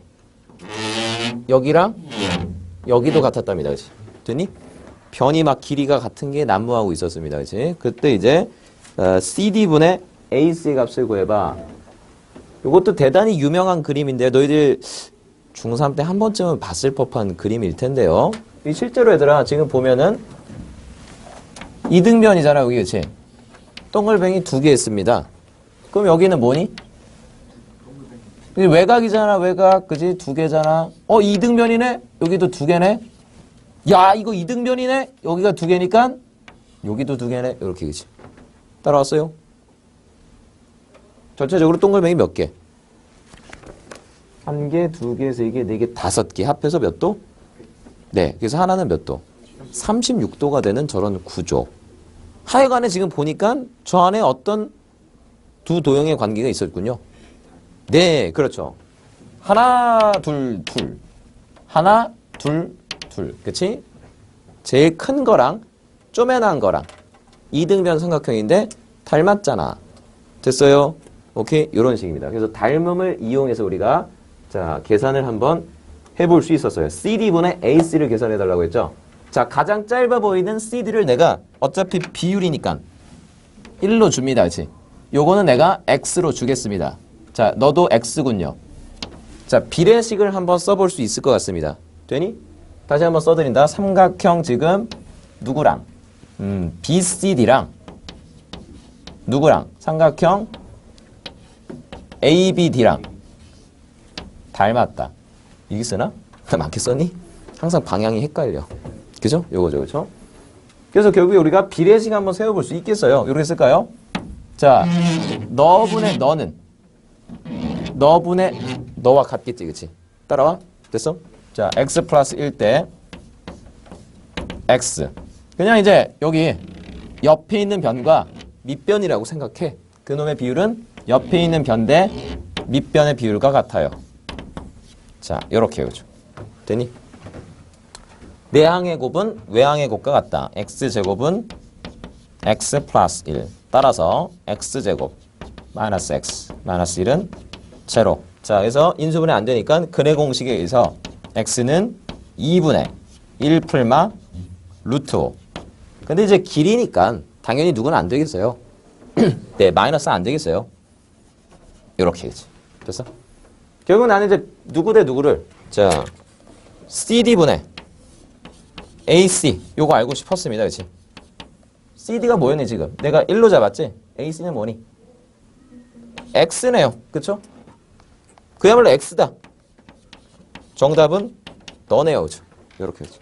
여기랑 여기도 같았답니다. 그치? 됐니? 변이 막 길이가 같은 게 난무하고 있었습니다. 그치? 그때 이제 CD분의 AC 값을 구해봐. 이것도 대단히 유명한 그림인데 너희들 중3 때 한 번쯤은 봤을 법한 그림일 텐데요. 이 실제로 얘들아 지금 보면은 이등변이잖아 여기 그치? 동글뱅이 두 개 있습니다. 그럼 여기는 뭐니? 외곽이잖아 외곽 그지? 두 개잖아. 이등변이네? 여기도 두 개네? 야 이거 이등변이네? 여기가 두 개니까 여기도 두 개네? 이렇게 그치? 따라왔어요? 전체적으로 동글뱅이 몇 개? 한 개, 두 개, 세 개, 네 개, 다섯 개 합해서 몇 도? 네, 그래서 하나는 몇 도? 36도가 되는 저런 구조. 하여간에 지금 보니까 저 안에 어떤 두 도형의 관계가 있었군요. 네, 그렇죠. 하나, 둘, 둘. 하나, 둘, 둘. 그치? 제일 큰 거랑 쪼매난 거랑 이등변 삼각형인데 닮았잖아. 됐어요? 오케이? 이런 식입니다. 그래서 닮음을 이용해서 우리가 자 계산을 한번 해볼 수 있었어요. CD분의 AC를 계산해달라고 했죠. 자 가장 짧아 보이는 CD를 내가 어차피 비율이니까 1로 줍니다. 그치? 요거는 내가 X로 주겠습니다. 자 너도 X군요. 자 비례식을 한번 써볼 수 있을 것 같습니다. 되니? 다시 한번 써드린다. 삼각형 지금 누구랑? BCD랑 누구랑? 삼각형 ABD랑 닮았다. 이게 쓰나? 맞게 썼니? 항상 방향이 헷갈려. 그죠? 요거죠, 그죠? 그래서 결국에 우리가 비례식 한번 세워볼 수 있겠어요. 이렇게 쓸까요? 자, 너분의 너는 너분의 너와 같겠지, 그치? 따라와. 됐어? 자, x 플러스 1 대 x. 그냥 이제 여기 옆에 있는 변과 밑변이라고 생각해. 그놈의 비율은 옆에 있는 변 대 밑변의 비율과 같아요. 자, 요렇게 해오죠. 되니? 내항의 곱은 외항의 곱과 같다. x제곱은 x 플러스 1. 따라서 x제곱 마이너스 x 마이너스 1은 제로. 자, 그래서 인수분해 안 되니까 근해 공식에 의해서 x는 2분의 1 풀마 루트 5. 근데 이제 길이니까 당연히 누구는 안 되겠어요. 네, 마이너스 안 되겠어요. 요렇게 해야지. 됐어? 결국 나는 이제 누구 대 누구를 자 CD분의 AC 요거 알고 싶었습니다. 그치? CD가 뭐였니 지금? 내가 1로 잡았지? AC는 뭐니? X네요. 그쵸? 그야말로 X다. 정답은 너네요. 그쵸? 요렇게 해야지.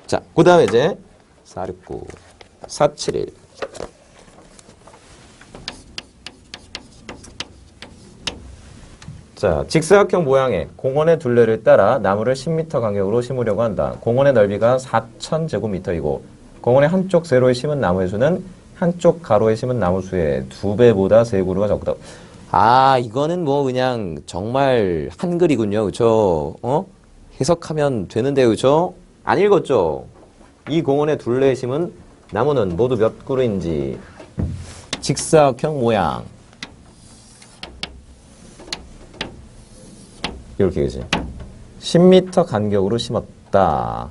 자, 그 다음에 이제 469 471 자, 직사각형 모양의 공원의 둘레를 따라 나무를 10m 간격으로 심으려고 한다. 공원의 넓이가 4,000제곱미터이고 공원의 한쪽 세로에 심은 나무의 수는 한쪽 가로에 심은 나무 수의 2배보다 3그루가 적다. 아, 이거는 뭐 그냥 정말 한글이군요. 그쵸? 해석하면 되는데요. 그쵸? 안 읽었죠? 이 공원의 둘레에 심은 나무는 모두 몇 그루인지 직사각형 모양 이렇게 그지 10m 간격으로 심었다.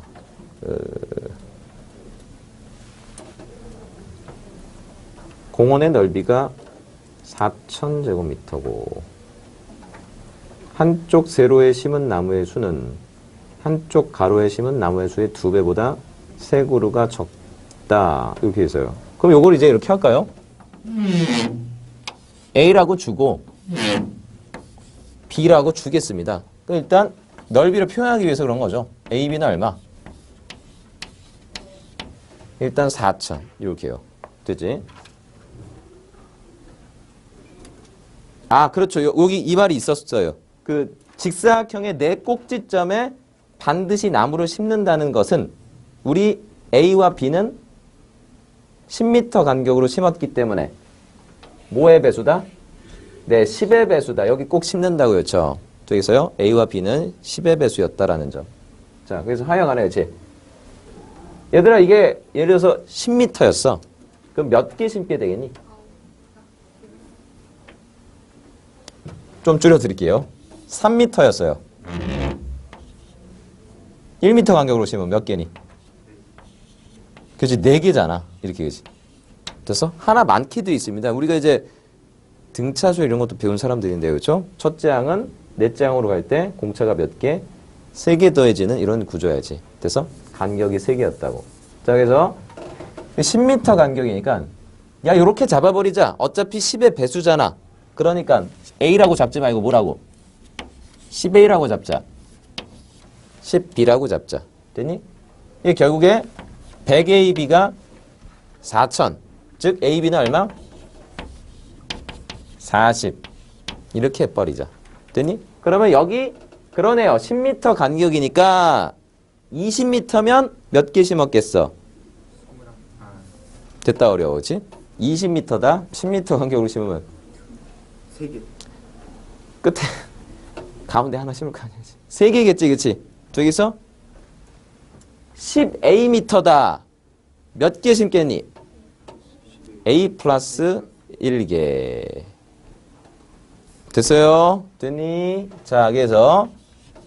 공원의 넓이가 4,000제곱미터고 한쪽 세로에 심은 나무의 수는 한쪽 가로에 심은 나무의 수의 2배보다 3그루가 적다. 이렇게 해서요. 그럼 요걸 이제 이렇게 할까요? A라고 주고 B라고 주겠습니다. 그럼 일단 넓이를 표현하기 위해서 그런 거죠. A, B는 얼마? 일단 4,000 이렇게요. 되지? 아, 그렇죠. 여기 이 말이 있었어요. 그 직사각형의 네 꼭지점에 반드시 나무를 심는다는 것은 우리 A와 B는 10m 간격으로 심었기 때문에 뭐의 배수다? 네, 10의 배수다. 여기 꼭 심는다고요. 그렇죠? 저기서요. A와 B는 10의 배수였다라는 점. 자, 그래서 하여간에 그렇지. 얘들아 이게 예를 들어서 10m였어. 그럼 몇 개 심게 되겠니? 좀 줄여드릴게요. 3m였어요. 1m 간격으로 심으면 몇 개니? 그렇지, 4개잖아. 이렇게, 그렇지. 됐어? 하나 많게도 있습니다. 우리가 이제 등차수 이런 것도 배운 사람들인데요. 그렇죠? 첫째 항은 넷째 항으로 갈 때 공차가 몇 개? 3개 더해지는 이런 구조야지. 그래서 간격이 3개였다고. 자, 그래서 10m 간격이니까 야, 요렇게 잡아버리자. 어차피 10의 배수잖아. 그러니까 A라고 잡지 말고 뭐라고? 10A라고 잡자. 10B라고 잡자. 됐니? 이게 결국에 100AB가 4000. 즉 AB는 얼마? 40. 이렇게 해버리자. 됐니? 그러면 여기 그러네요. 10m 간격이니까 20m면 몇 개 심었겠어? 됐다 어려워지? 20m다. 10m 간격으로 심으면 3개. 끝에 가운데 하나 심을 거 아니지. 3개겠지, 그치? 저기서 10Am다. 몇 개 심겠니? A 플러스 1개. 됐어요? 됐니? 자, 그래서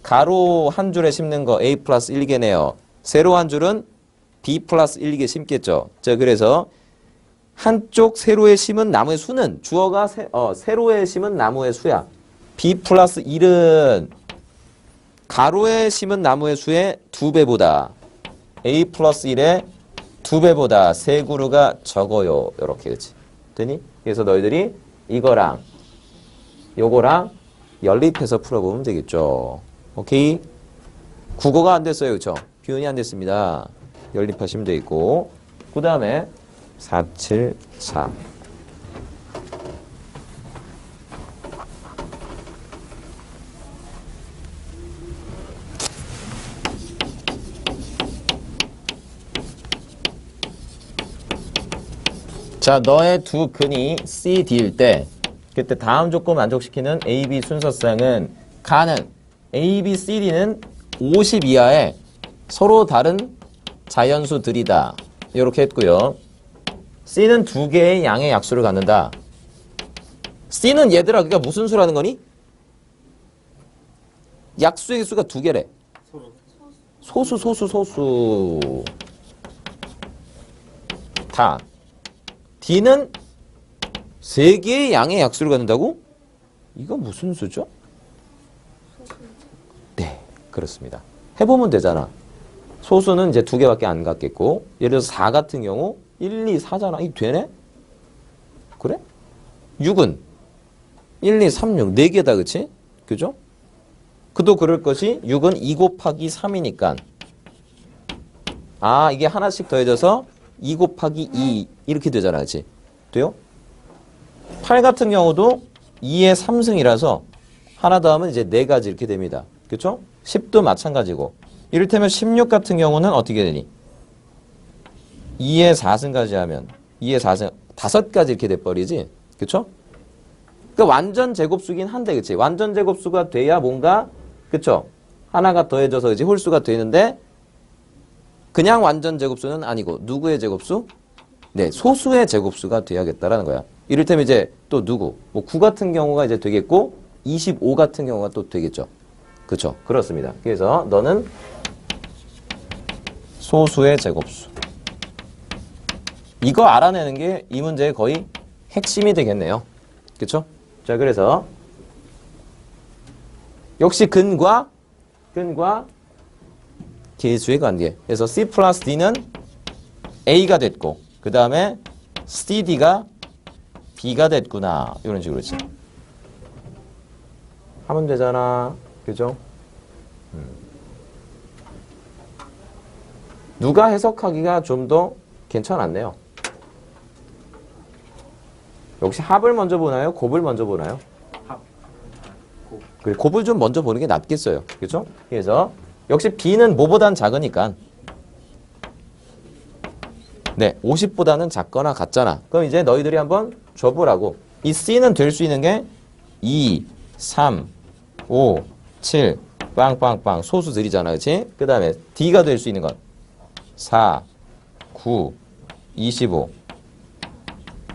가로 한 줄에 심는 거 A 플러스 1개네요. 세로 한 줄은 B 플러스 1개 심겠죠. 자, 그래서 한쪽 세로에 심은 나무의 수는 주어가 세로에 심은 나무의 수야. B 플러스 1은 가로에 심은 나무의 수의 2배보다 A 플러스 1의 2배보다 세 그루가 적어요. 이렇게 그치? 되니? 그래서 너희들이 이거랑 요거랑 연립해서 풀어보면 되겠죠. 오케이? 국어가 안 됐어요. 그쵸? 표현이 안 됐습니다. 연립하시면 되겠고 그 다음에 474 자, 너의 두 근이 C, D일 때 그때 다음 조건 만족시키는 A, B 순서쌍은 가는 A, B, C, D는 50 이하의 서로 다른 자연수들이다. 이렇게 했고요. C는 두 개의 양의 약수를 갖는다. C는 얘들아 그러니까 무슨 수라는 거니? 약수의 수가 두 개래. 소수. 다. D는 세 개의 양의 약수를 갖는다고? 이거 무슨 수죠? 네, 그렇습니다. 해보면 되잖아. 소수는 이제 두 개밖에 안 갖겠고 예를 들어서 4 같은 경우 1, 2, 4잖아. 이거 되네? 그래? 6은 1, 2, 3, 6 4개다. 그치? 그죠? 그도 그럴 것이 6은 2 곱하기 3이니까 아 이게 하나씩 더해져서 2 곱하기 2 이렇게 되잖아. 그치? 돼요? 8 같은 경우도 2의 3승이라서 하나 더하면 이제 4가지 이렇게 됩니다. 그쵸? 10도 마찬가지고 이를테면 16 같은 경우는 어떻게 되니? 2의 4승까지 하면 2의 4승 5가지 이렇게 돼버리지. 그쵸? 그러니까 완전 제곱수긴 한데 그치? 완전 제곱수가 돼야 뭔가 그쵸? 하나가 더해져서 그치? 홀수가 되는데 그냥 완전 제곱수는 아니고 누구의 제곱수? 네, 소수의 제곱수가 돼야겠다라는 거야. 이를테면 이제 또 누구? 뭐 9 같은 경우가 이제 되겠고 25 같은 경우가 또 되겠죠. 그쵸? 그렇습니다. 그래서 너는 소수의 제곱수. 이거 알아내는 게 이 문제의 거의 핵심이 되겠네요. 그쵸? 자, 그래서 역시 근과 계수의 관계. 그래서 C 플러스 D는 A가 됐고 그 다음에 CD가 B가 됐구나. 이런 식으로 있지. 하면 되잖아. 그죠? 누가 해석하기가 좀 더 괜찮았네요. 역시 합을 먼저 보나요? 곱을 먼저 보나요? 곱을 좀 먼저 보는 게 낫겠어요. 그죠? 그래서 역시 B는 뭐보단 작으니까 네, 50보다는 작거나 같잖아. 그럼 이제 너희들이 한번 줘보라고. 이 C는 될 수 있는 게 2, 3, 5, 7, 빵빵빵 소수들이잖아. 그치? 그 다음에 D가 될 수 있는 건 4, 9, 25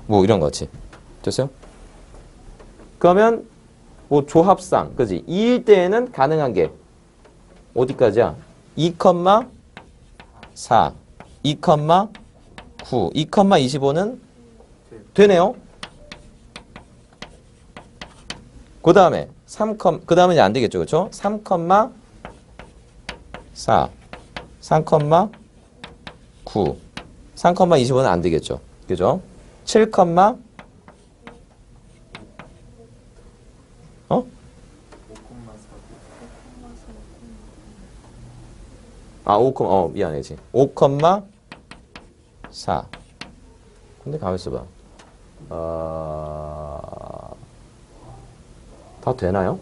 뭐 이런 거지. 됐어요? 그러면 뭐 조합상 그지? 2일 때에는 가능한 게 어디까지야? 2, 4, 2, 9, 2, 25는 되네요. 그 다음에 3, 그 다음은 이제 안 되겠죠. 그렇죠? 3, 4, 3, 9, 3, 25는 안 되겠죠. 그죠? 7, 어? 아, 5, 미안해, 지 5, 4. 근데 가만 있어봐. 다 되나요?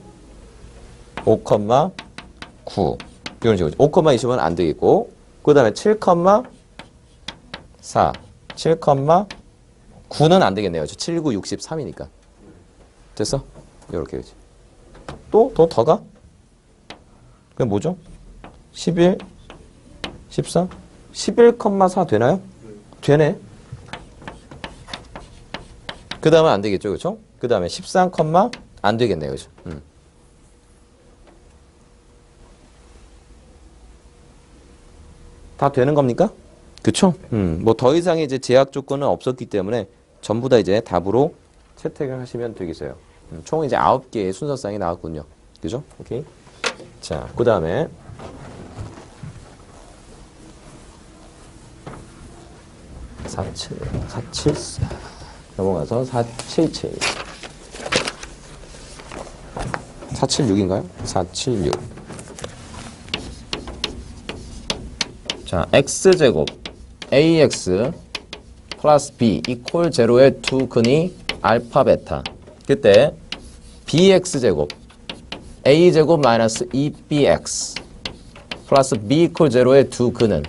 5, 9. 이런 식으로. 5, 20은 안 되겠고. 그 다음에 7, 4. 7, 9는 안 되겠네요. 7, 9, 63이니까. 됐어? 이렇게 되지. 더 가? 그게 뭐죠? 11, 14, 11,4 되나요? 되네. 그 다음은 안 되겠죠, 그렇죠? 그 다음에 13, 안 되겠네요, 그렇죠? 다 되는 겁니까? 그렇죠? 뭐 더 이상의 이제 제약 조건은 없었기 때문에 전부 다 이제 답으로 채택을 하시면 되겠어요. 총 이제 9개의 순서상이 나왔군요. 그죠? 오케이. 자, 그 다음에 474 넘어가서 477 476인가요? 476 자, x제곱 ax 플러스 b 이퀄 제로의 두 근이 알파 베타 그때 bx제곱 a제곱 마이너스 2bx 플러스 b 이퀄 제로의 두 근은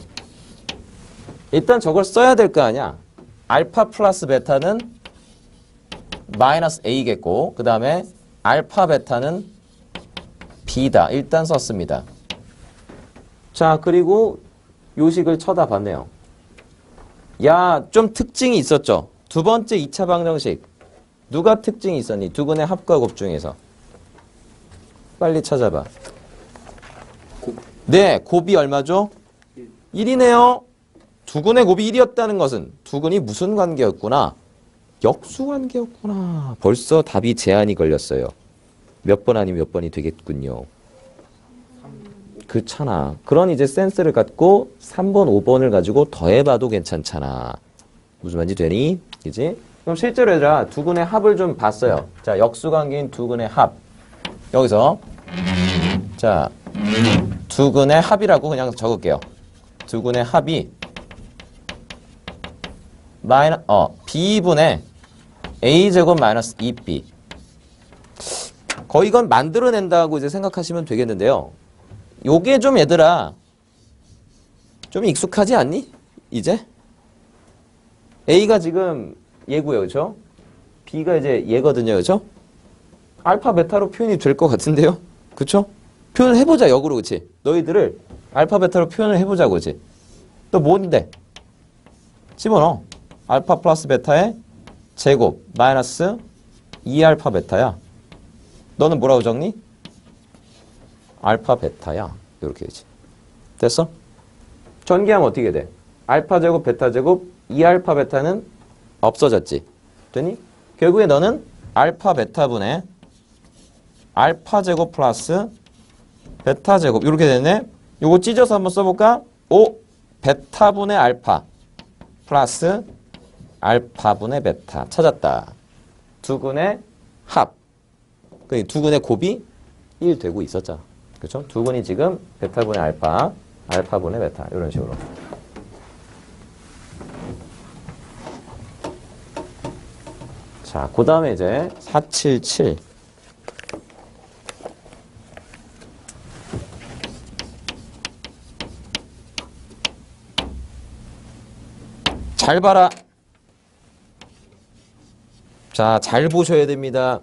일단 저걸 써야 될 거 아니야. 알파 플러스 베타는 마이너스 a겠고 그 다음에 알파 베타는 b다. 일단 썼습니다. 자, 그리고 요식을 쳐다봤네요. 야, 좀 특징이 있었죠. 두 번째 2차 방정식. 누가 특징이 있었니? 두근의 합과 곱 중에서. 빨리 찾아봐. 네, 곱이 얼마죠? 1이네요. 두근의 곱이 1이었다는 것은 두근이 무슨 관계였구나? 역수관계였구나. 벌써 답이 제한이 걸렸어요. 몇 번 아니면 몇 번이 되겠군요. 그렇잖아. 그런 이제 센스를 갖고 3번, 5번을 가지고 더해봐도 괜찮잖아. 무슨 말인지 되니? 그지? 그럼 실제로 얘들아 두근의 합을 좀 봤어요. 자, 역수관계인 두근의 합. 여기서 자, 두근의 합이라고 그냥 적을게요. 두근의 합이 b분의 a제곱 마이너스 2b 거의 이건 만들어낸다고 이제 생각하시면 되겠는데요. 요게 좀 얘들아 좀 익숙하지 않니? 이제 a가 지금 얘고요, 그렇죠? b가 이제 얘거든요, 그렇죠? 알파 베타로 표현이 될 것 같은데요, 그렇죠? 표현을 해보자 역으로, 그렇지? 너희들을 알파 베타로 표현을 해보자고, 그렇지? 또 뭔데? 집어넣어. 알파 플러스 베타의 제곱 마이너스 2알파 베타야. 너는 뭐라고 적니? 알파 베타야. 이렇게 되지. 됐어? 전개하면 어떻게 돼? 알파 제곱 베타 제곱 2알파 베타는 없어졌지. 되니? 결국에 너는 알파 베타분의 알파 제곱 플러스 베타 제곱 이렇게 되네. 요거 찢어서 한번 써볼까? 베타분의 알파 플러스 알파분의 베타 찾았다. 두근의 합. 그 두근의 곱이 1 되고 있었잖아. 그렇죠? 두근이 지금 베타분의 알파, 알파분의 베타 이런 식으로. 자, 그 다음에 이제 477. 잘 봐라. 자, 잘 보셔야 됩니다.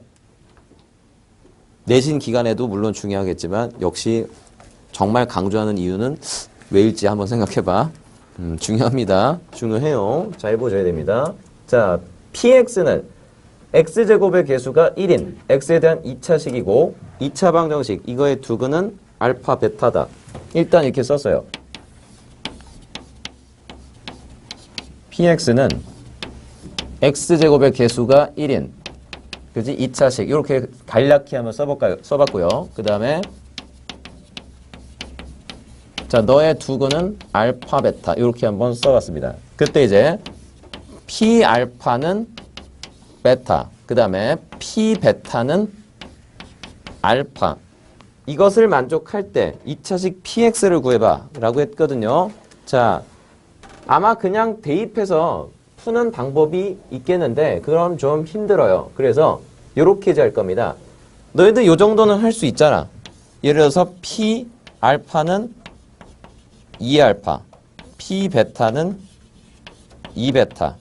내신 기간에도 물론 중요하겠지만 역시 정말 강조하는 이유는 왜일지 한번 생각해봐. 중요합니다. 중요해요. 잘 보셔야 됩니다. 자, px는 x제곱의 개수가 1인 x에 대한 2차식이고 2차 방정식 이거의 두근은 알파 베타다. 일단 이렇게 썼어요. px는 x제곱의 개수가 1인 그지? 2차식. 이렇게 간략히 한번 써봤고요. 그 다음에 자, 너의 두근은 알파, 베타. 이렇게 한번 써봤습니다. 그때 이제 P 알파는 베타. 그 다음에 P 베타는 알파. 이것을 만족할 때 2차식 PX를 구해봐 라고 했거든요. 자, 아마 그냥 대입해서 푸는 방법이 있겠는데 그럼 좀 힘들어요. 그래서 이렇게 할 겁니다. 너희들 이 정도는 할 수 있잖아. 예를 들어서 P 알파는 2알파, P 베타는 2베타.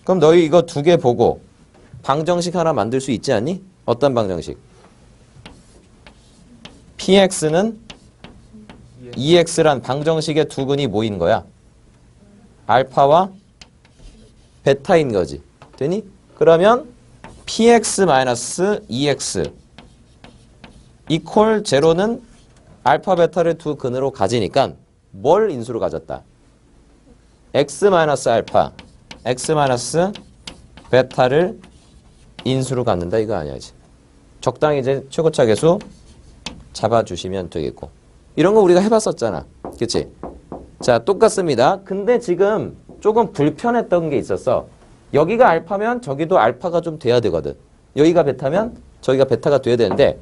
그럼 너희 이거 두 개 보고 방정식 하나 만들 수 있지 않니? 어떤 방정식? PX는 EX란 방정식의 두근이 뭐인 거야? 알파와 베타인 거지. 되니? 그러면 PX-EX 이퀄 제로는 알파, 베타를 두 근으로 가지니까 뭘 인수로 가졌다? X-알파, X-베타를 인수로 갖는다 이거 아니야지. 적당히 이제 최고차 계수 잡아주시면 되겠고. 이런 거 우리가 해봤었잖아. 그치? 자, 똑같습니다. 근데 지금 조금 불편했던 게 있었어. 여기가 알파면 저기도 알파가 좀 돼야 되거든. 여기가 베타면 저기가 베타가 돼야 되는데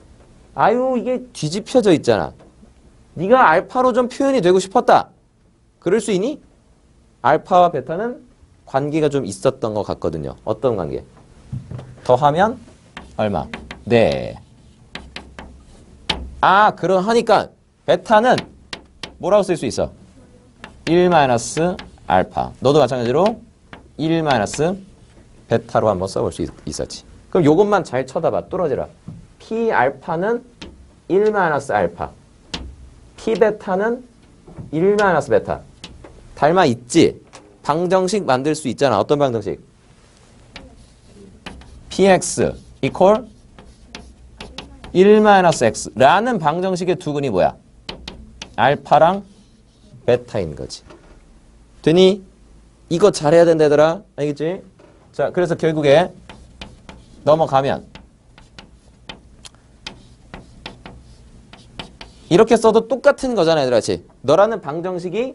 아유 이게 뒤집혀져 있잖아. 네가 알파로 좀 표현이 되고 싶었다. 그럴 수 있니? 알파와 베타는 관계가 좀 있었던 것 같거든요. 어떤 관계? 더하면 얼마? 네. 아, 그러하니까 베타는 뭐라고 쓸 수 있어? 1-알파. 너도 마찬가지로 1-베타로 한번 써볼 수 있었지. 그럼 요것만 잘 쳐다봐. 뚫어지라. P알파는 1-알파. P베타는 1-베타. 닮아 있지? 방정식 만들 수 있잖아. 어떤 방정식? PX equal 1-x라는 방정식의 두근이 뭐야? 알파랑 베타인 거지. 되니? 이거 잘해야 된다 얘들아. 알겠지? 자, 그래서 결국에 넘어가면 이렇게 써도 똑같은 거잖아 얘들아. 그치? 너라는 방정식이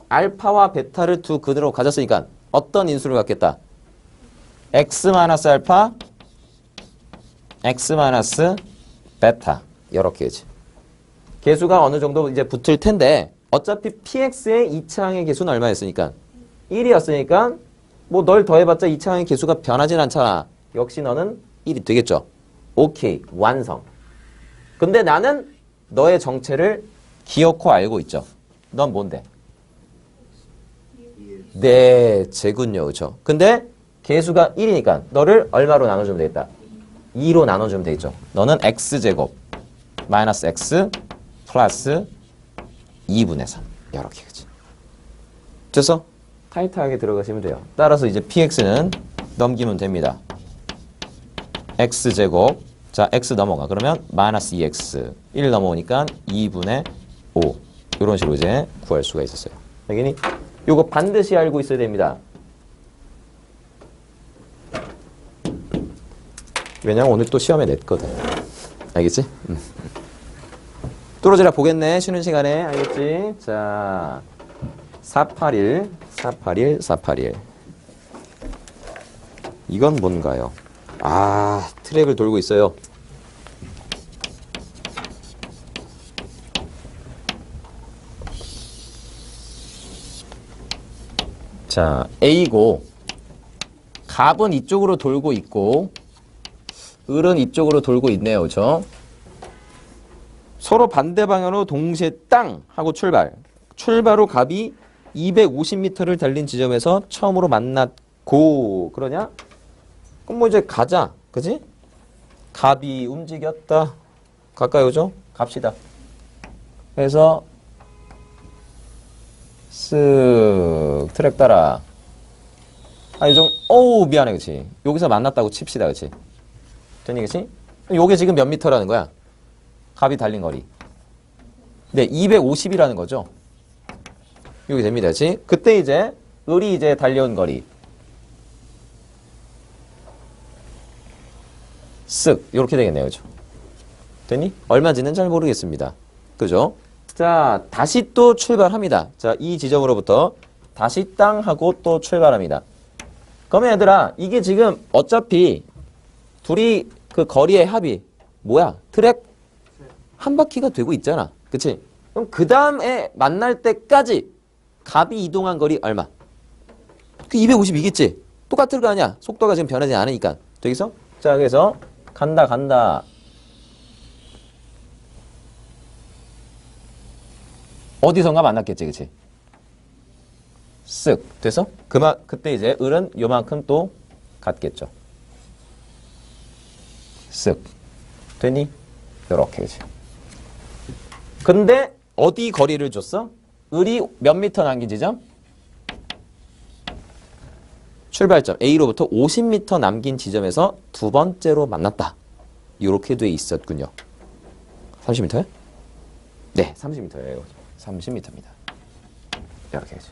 알파와 베타를 두 근으로 가졌으니까 어떤 인수를 갖겠다? x-알파, x-베타 이렇게지. 계수가 어느 정도 이제 붙을 텐데 어차피 px의 2차항의 계수는 얼마였으니까? 1이었으니까 뭐 널 더해봤자 2차항의 계수가 변하진 않잖아. 역시 너는 1이 되겠죠. 오케이, 완성. 근데 나는 너의 정체를 기억고 알고 있죠. 넌 뭔데? 네, 제군요. 그렇죠. 근데 계수가 1이니까 너를 얼마로 나눠주면 되겠다? 2로 나눠주면 되겠죠. 너는 x제곱 마이너스 x 플러스 2분의 3 이렇게 그치. 됐어? 타이트하게 들어가시면 돼요. 따라서 이제 px는 넘기면 됩니다. x제곱 자 x 넘어가. 그러면 마이너스 2x 1 넘어오니까 2분의 5 이런 식으로 이제 구할 수가 있었어요. 알겠니? 요거 반드시 알고 있어야 됩니다. 왜냐면 오늘 또 시험에 냈거든. 알겠지? 뚫어지라 보겠네. 쉬는 시간에. 알겠지? 자, 481, 481, 481. 이건 뭔가요? 아, 트랙을 돌고 있어요. 자, A고 갑은 이쪽으로 돌고 있고 을은 이쪽으로 돌고 있네요. 그렇죠? 서로 반대 방향으로 동시에 땅 하고 출발. 출발 후 갑이 250m를 달린 지점에서 처음으로 만났고 그러냐? 그럼 뭐 이제 가자. 그지? 갑이 움직였다. 가까이 오죠? 갑시다. 그래서 쓱 트랙 따라. 아, 요즘 어우 미안해. 그치? 여기서 만났다고 칩시다. 그치? 되니 그치? 요게 지금 몇 미터라는 거야? 갑이 달린 거리. 네, 250이라는 거죠. 여기 됩니다. 그치? 그때 이제 을이 이제 달려온 거리. 쓱 이렇게 되겠네요. 그죠? 됐니? 얼마인지는 잘 모르겠습니다. 그죠? 자, 다시 또 출발합니다. 자, 이 지점으로부터 다시 땅 하고 또 출발합니다. 그러면 얘들아, 이게 지금 어차피 둘이 그 거리의 합이 뭐야? 트랙 한 바퀴가 되고 있잖아. 그치? 그럼 그 다음에 만날 때까지 값이 이동한 거리 얼마? 그 250이겠지? 똑같을 거 아니야? 속도가 지금 변하지 않으니까. 저기서? 자, 그래서 간다. 어디선가 만났겠지, 그치? 쓱 돼서 그때 이제 을은 요만큼 또 같겠죠. 쓱 되니? 요렇게, 그치? 근데 어디 거리를 줬어? 을이 몇 미터 남긴 지점? 출발점 A로부터 50m 남긴 지점에서 두 번째로 만났다. 이렇게 돼 있었군요. 30m요? 네, 30m예요. 30m입니다. 이렇게 해야지.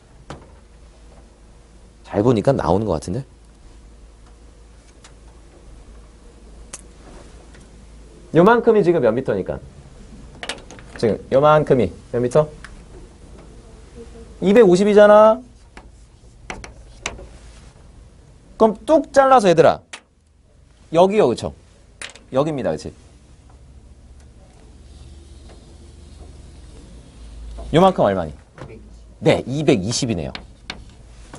잘 보니까 나오는 것 같은데? 요만큼이 지금 몇 미터니까? 지금 요만큼이 몇 미터? 250이잖아. 그럼 뚝 잘라서 얘들아 여기요, 그쵸? 여기입니다, 그치? 요만큼 얼마니? 네, 220이네요.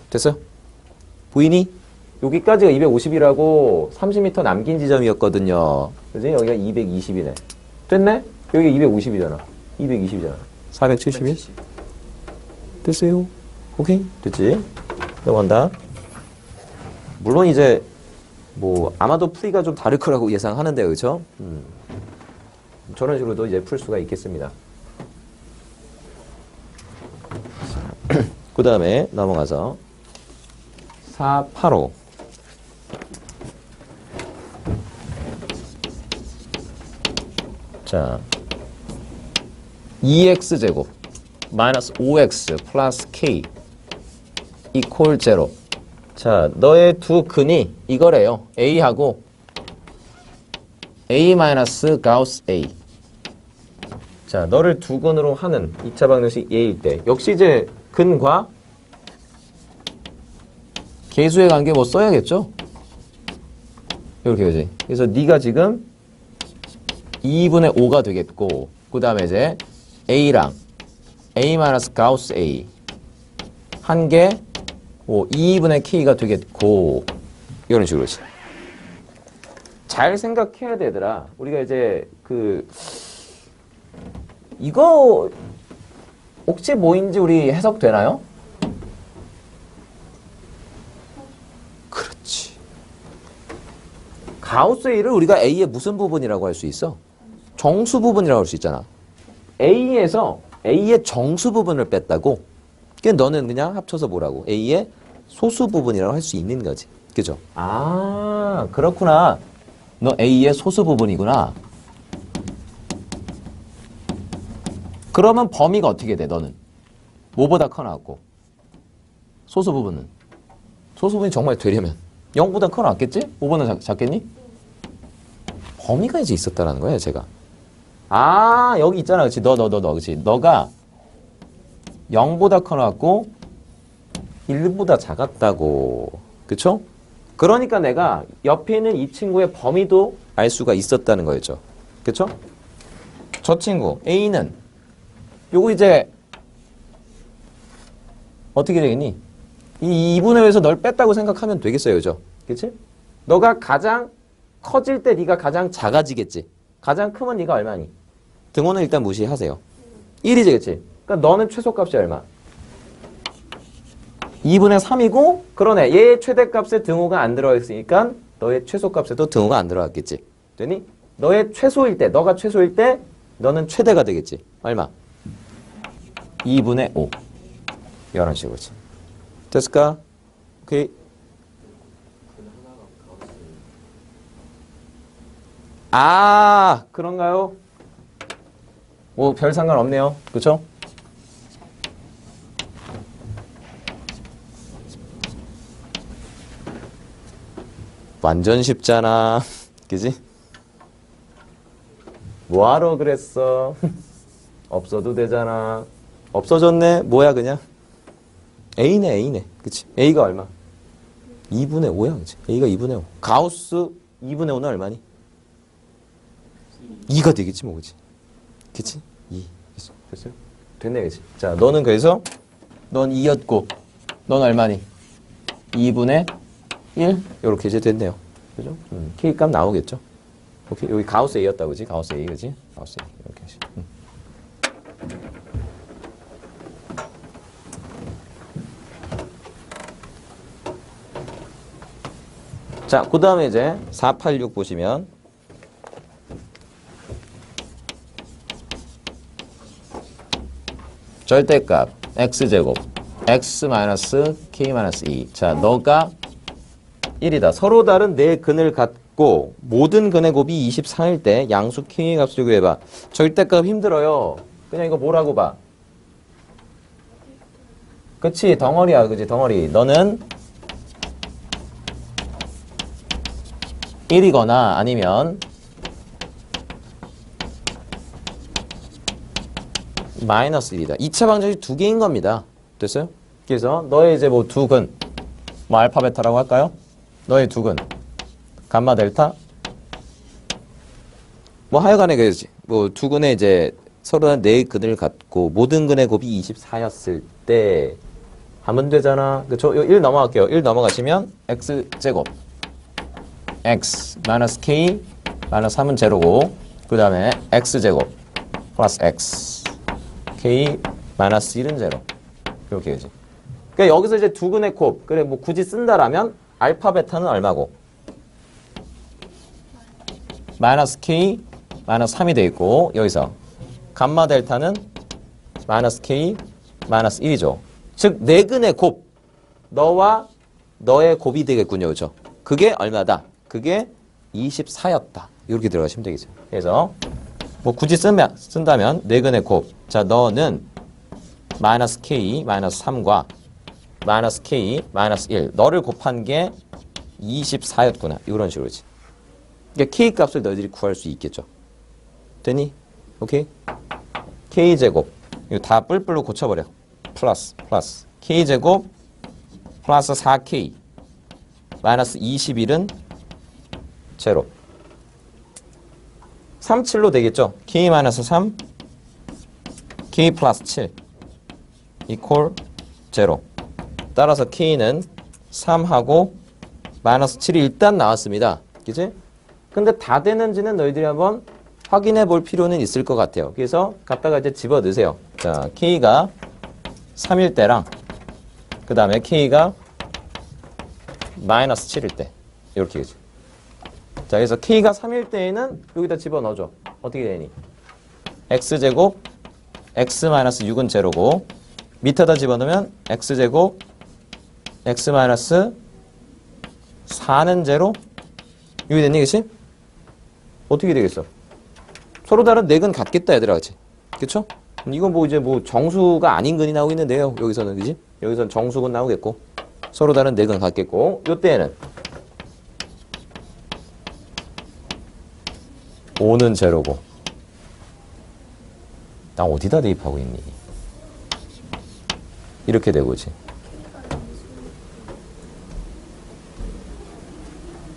됐어요? 보이니? 여기까지가 250이라고 30m 남긴 지점이었거든요. 그지? 여기가 220이네. 됐네? 여기가 250이잖아. 220이잖아. 470이? 됐어요? 오케이? 됐지? 넘어간다. 물론 이제 뭐 아마도 풀이가 좀 다를 거라고 예상하는데, 그렇죠? 저런 식으로도 이제 풀 수가 있겠습니다. 그 다음에 넘어가서 485. 자, 2x제곱 마이너스 5x 플러스 k 이퀄 제로. 자, 너의 두 근이 이거래요. A하고 A 마이너스 가우스 A. 자, 너를 두 근으로 하는 2차 방정식 A일 때 역시 이제 근과 계수의 관계 뭐 써야겠죠? 이렇게 그지? 그래서 네가 지금 2분의 5가 되겠고, 그 다음에 이제 A랑 A 마이너스 가우스 A 한 개 2분의 K가 되겠고, 이런 식으로. 잘 생각해야 되더라. 우리가 이제 이거 혹시 뭐인지 우리 해석되나요? 그렇지. 가우스 A를 우리가 A의 무슨 부분이라고 할 수 있어? 정수 부분이라고 할 수 있잖아. A에서 A의 정수 부분을 뺐다고? 그러니까 너는 그냥 합쳐서 뭐라고? A의 소수 부분이라고 할 수 있는 거지. 그죠? 아, 그렇구나. 너 A의 소수 부분이구나. 그러면 범위가 어떻게 돼, 너는? 뭐보다 커 나왔고. 소수 부분은? 소수 부분이 정말 되려면 0보다 커 나왔겠지? 5보다 작겠니? 범위가 이제 있었다라는 거예요, 제가. 아, 여기 있잖아. 그치? 그치? 너가 0보다 커 나왔고 1보다 작았다고. 그쵸? 그러니까 내가 옆에 있는 이 친구의 범위도 알 수가 있었다는 거였죠. 그쵸? 저 친구 A는 요거 이제 어떻게 되겠니? 이 2분의 5에서 널 뺐다고 생각하면 되겠어요. 그죠? 그치? 너가 가장 커질 때 네가 가장 작아지겠지. 가장 크면 네가 얼마니? 등호는 일단 무시하세요. 1이지, 그치? 그러니까 너는 최소값이 얼마? 2분의 3이고, 그러네. 얘의 최대값에 등호가 안 들어있으니까 너의 최소값에도 등호가 안 들어갔겠지. 되니? 너의 최소일 때, 너가 최소일 때 너는 최대가 되겠지. 얼마? 2분의 5. 이런 식으로지. 됐을까? 오케이. 아, 그런가요? 뭐 별 상관없네요. 그쵸? 완전 쉽잖아. 그지? 뭐하러 그랬어? 없어도 되잖아. 없어졌네? 뭐야 그냥? A네 A네. 그치? A가 얼마? 2분의 5야. 그치? A가 2분의 5. 가우스 2분의 5는 얼마니? 2가 되겠지 뭐. 그치? 그치? 2. 그치? 됐어요? 됐네. 그치? 자, 너는 그래서 넌 2였고 넌 얼마니? 2분의 1? 이렇게 이제 됐네요. 그죠? K값 나오겠죠? 오케이. 여기 가우스 A였다고, 그지? 가우스 A, 그지? 가우스 A. 이렇게. 자, 그 다음에 이제 486 보시면 절대값 x제곱 x-k-2. 자, 너가 1이다. 서로 다른 네 근을 갖고 모든 근의 곱이 24일 때 양수 k의 값을 구해봐. 절대값 힘들어요. 그냥 이거 뭐라고 봐? 그치? 덩어리야. 그치? 덩어리. 너는 1이거나 아니면 마이너스 1이다. 2차 방정식 두 개인 겁니다. 됐어요? 그래서 너의 이제 뭐 두 근, 뭐 알파 베타라고 할까요? 너의 두 근, 감마 델타, 뭐 하여간에 그지. 뭐 두 근의 이제 서로 네 근을 갖고 모든 근의 곱이 24였을 때 하면 되잖아. 저 1 넘어갈게요. 1 넘어가시면 x제곱 x 마이너스 k 마이너스 3은 제로고 그 다음에 x제곱 플러스 x k 마이너스 1은 제로. 이렇게 되지. 그러니까 여기서 이제 두 근의 곱, 그래 뭐 굳이 쓴다라면 알파 베타는 얼마고? 마이너스 k 마이너스 3이 돼 있고 여기서 감마 델타는 마이너스 k 마이너스 1이죠. 즉 네 근의 곱, 너와 너의 곱이 되겠군요. 그렇죠? 그게 얼마다? 그게 24였다. 이렇게 들어가시면 되겠죠. 그래서 뭐 굳이 쓴다면 네 근의 곱, 자 너는 마이너스 k 마이너스 3과 마이너스 k 마이너스 1 너를 곱한 게 24였구나. 이런 식으로지. 그러니까 k 값을 너희들이 구할 수 있겠죠. 되니? 오케이? k제곱 이거 다 뿔뿔로 고쳐버려. 플러스 k제곱 플러스 4k 마이너스 21은 제로. 3, 7로 되겠죠? k 마이너스 3 k 플러스 7 이퀄 제로. 따라서 k는 3하고 마이너스 7이 일단 나왔습니다. 그치? 근데 다 되는지는 너희들이 한번 확인해 볼 필요는 있을 것 같아요. 그래서 갖다가 이제 집어 넣으세요. 자, k가 3일 때랑 그 다음에 k가 마이너스 7일 때 이렇게 되죠. 자, 그래서 k가 3일 때에는 여기다 집어 넣어줘. 어떻게 되니? x제곱 x 마이너스 6은 제로고 밑에다 집어넣으면 x제곱 x 마이너스 4는 제로? 이게 됐니? 그치? 어떻게 되겠어? 서로 다른 네 근 같겠다 얘들아. 그치? 그쵸? 이건 뭐 이제 뭐 정수가 아닌 근이 나오고 있는데요. 여기서는 그지? 여기서는 정수근 나오겠고 서로 다른 네 근 같겠고 요때에는 5는 제로고 나 어디다 대입하고 있니? 이렇게 되고 그치?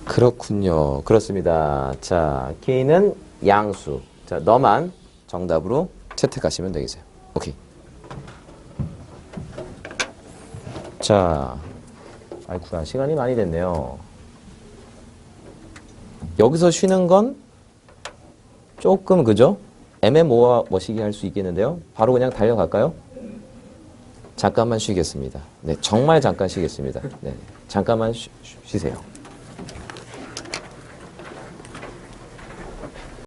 그렇군요. 그렇습니다. 자, K는 양수. 자, 너만 정답으로 채택하시면 되겠어요. 오케이. 자, 아이쿠야, 시간이 많이 됐네요. 여기서 쉬는 건 조금 그죠? 애매모호하시게 할 수 있겠는데요. 바로 그냥 달려갈까요? 잠깐만 쉬겠습니다. 네, 정말 잠깐 쉬겠습니다. 네, 잠깐만 쉬세요.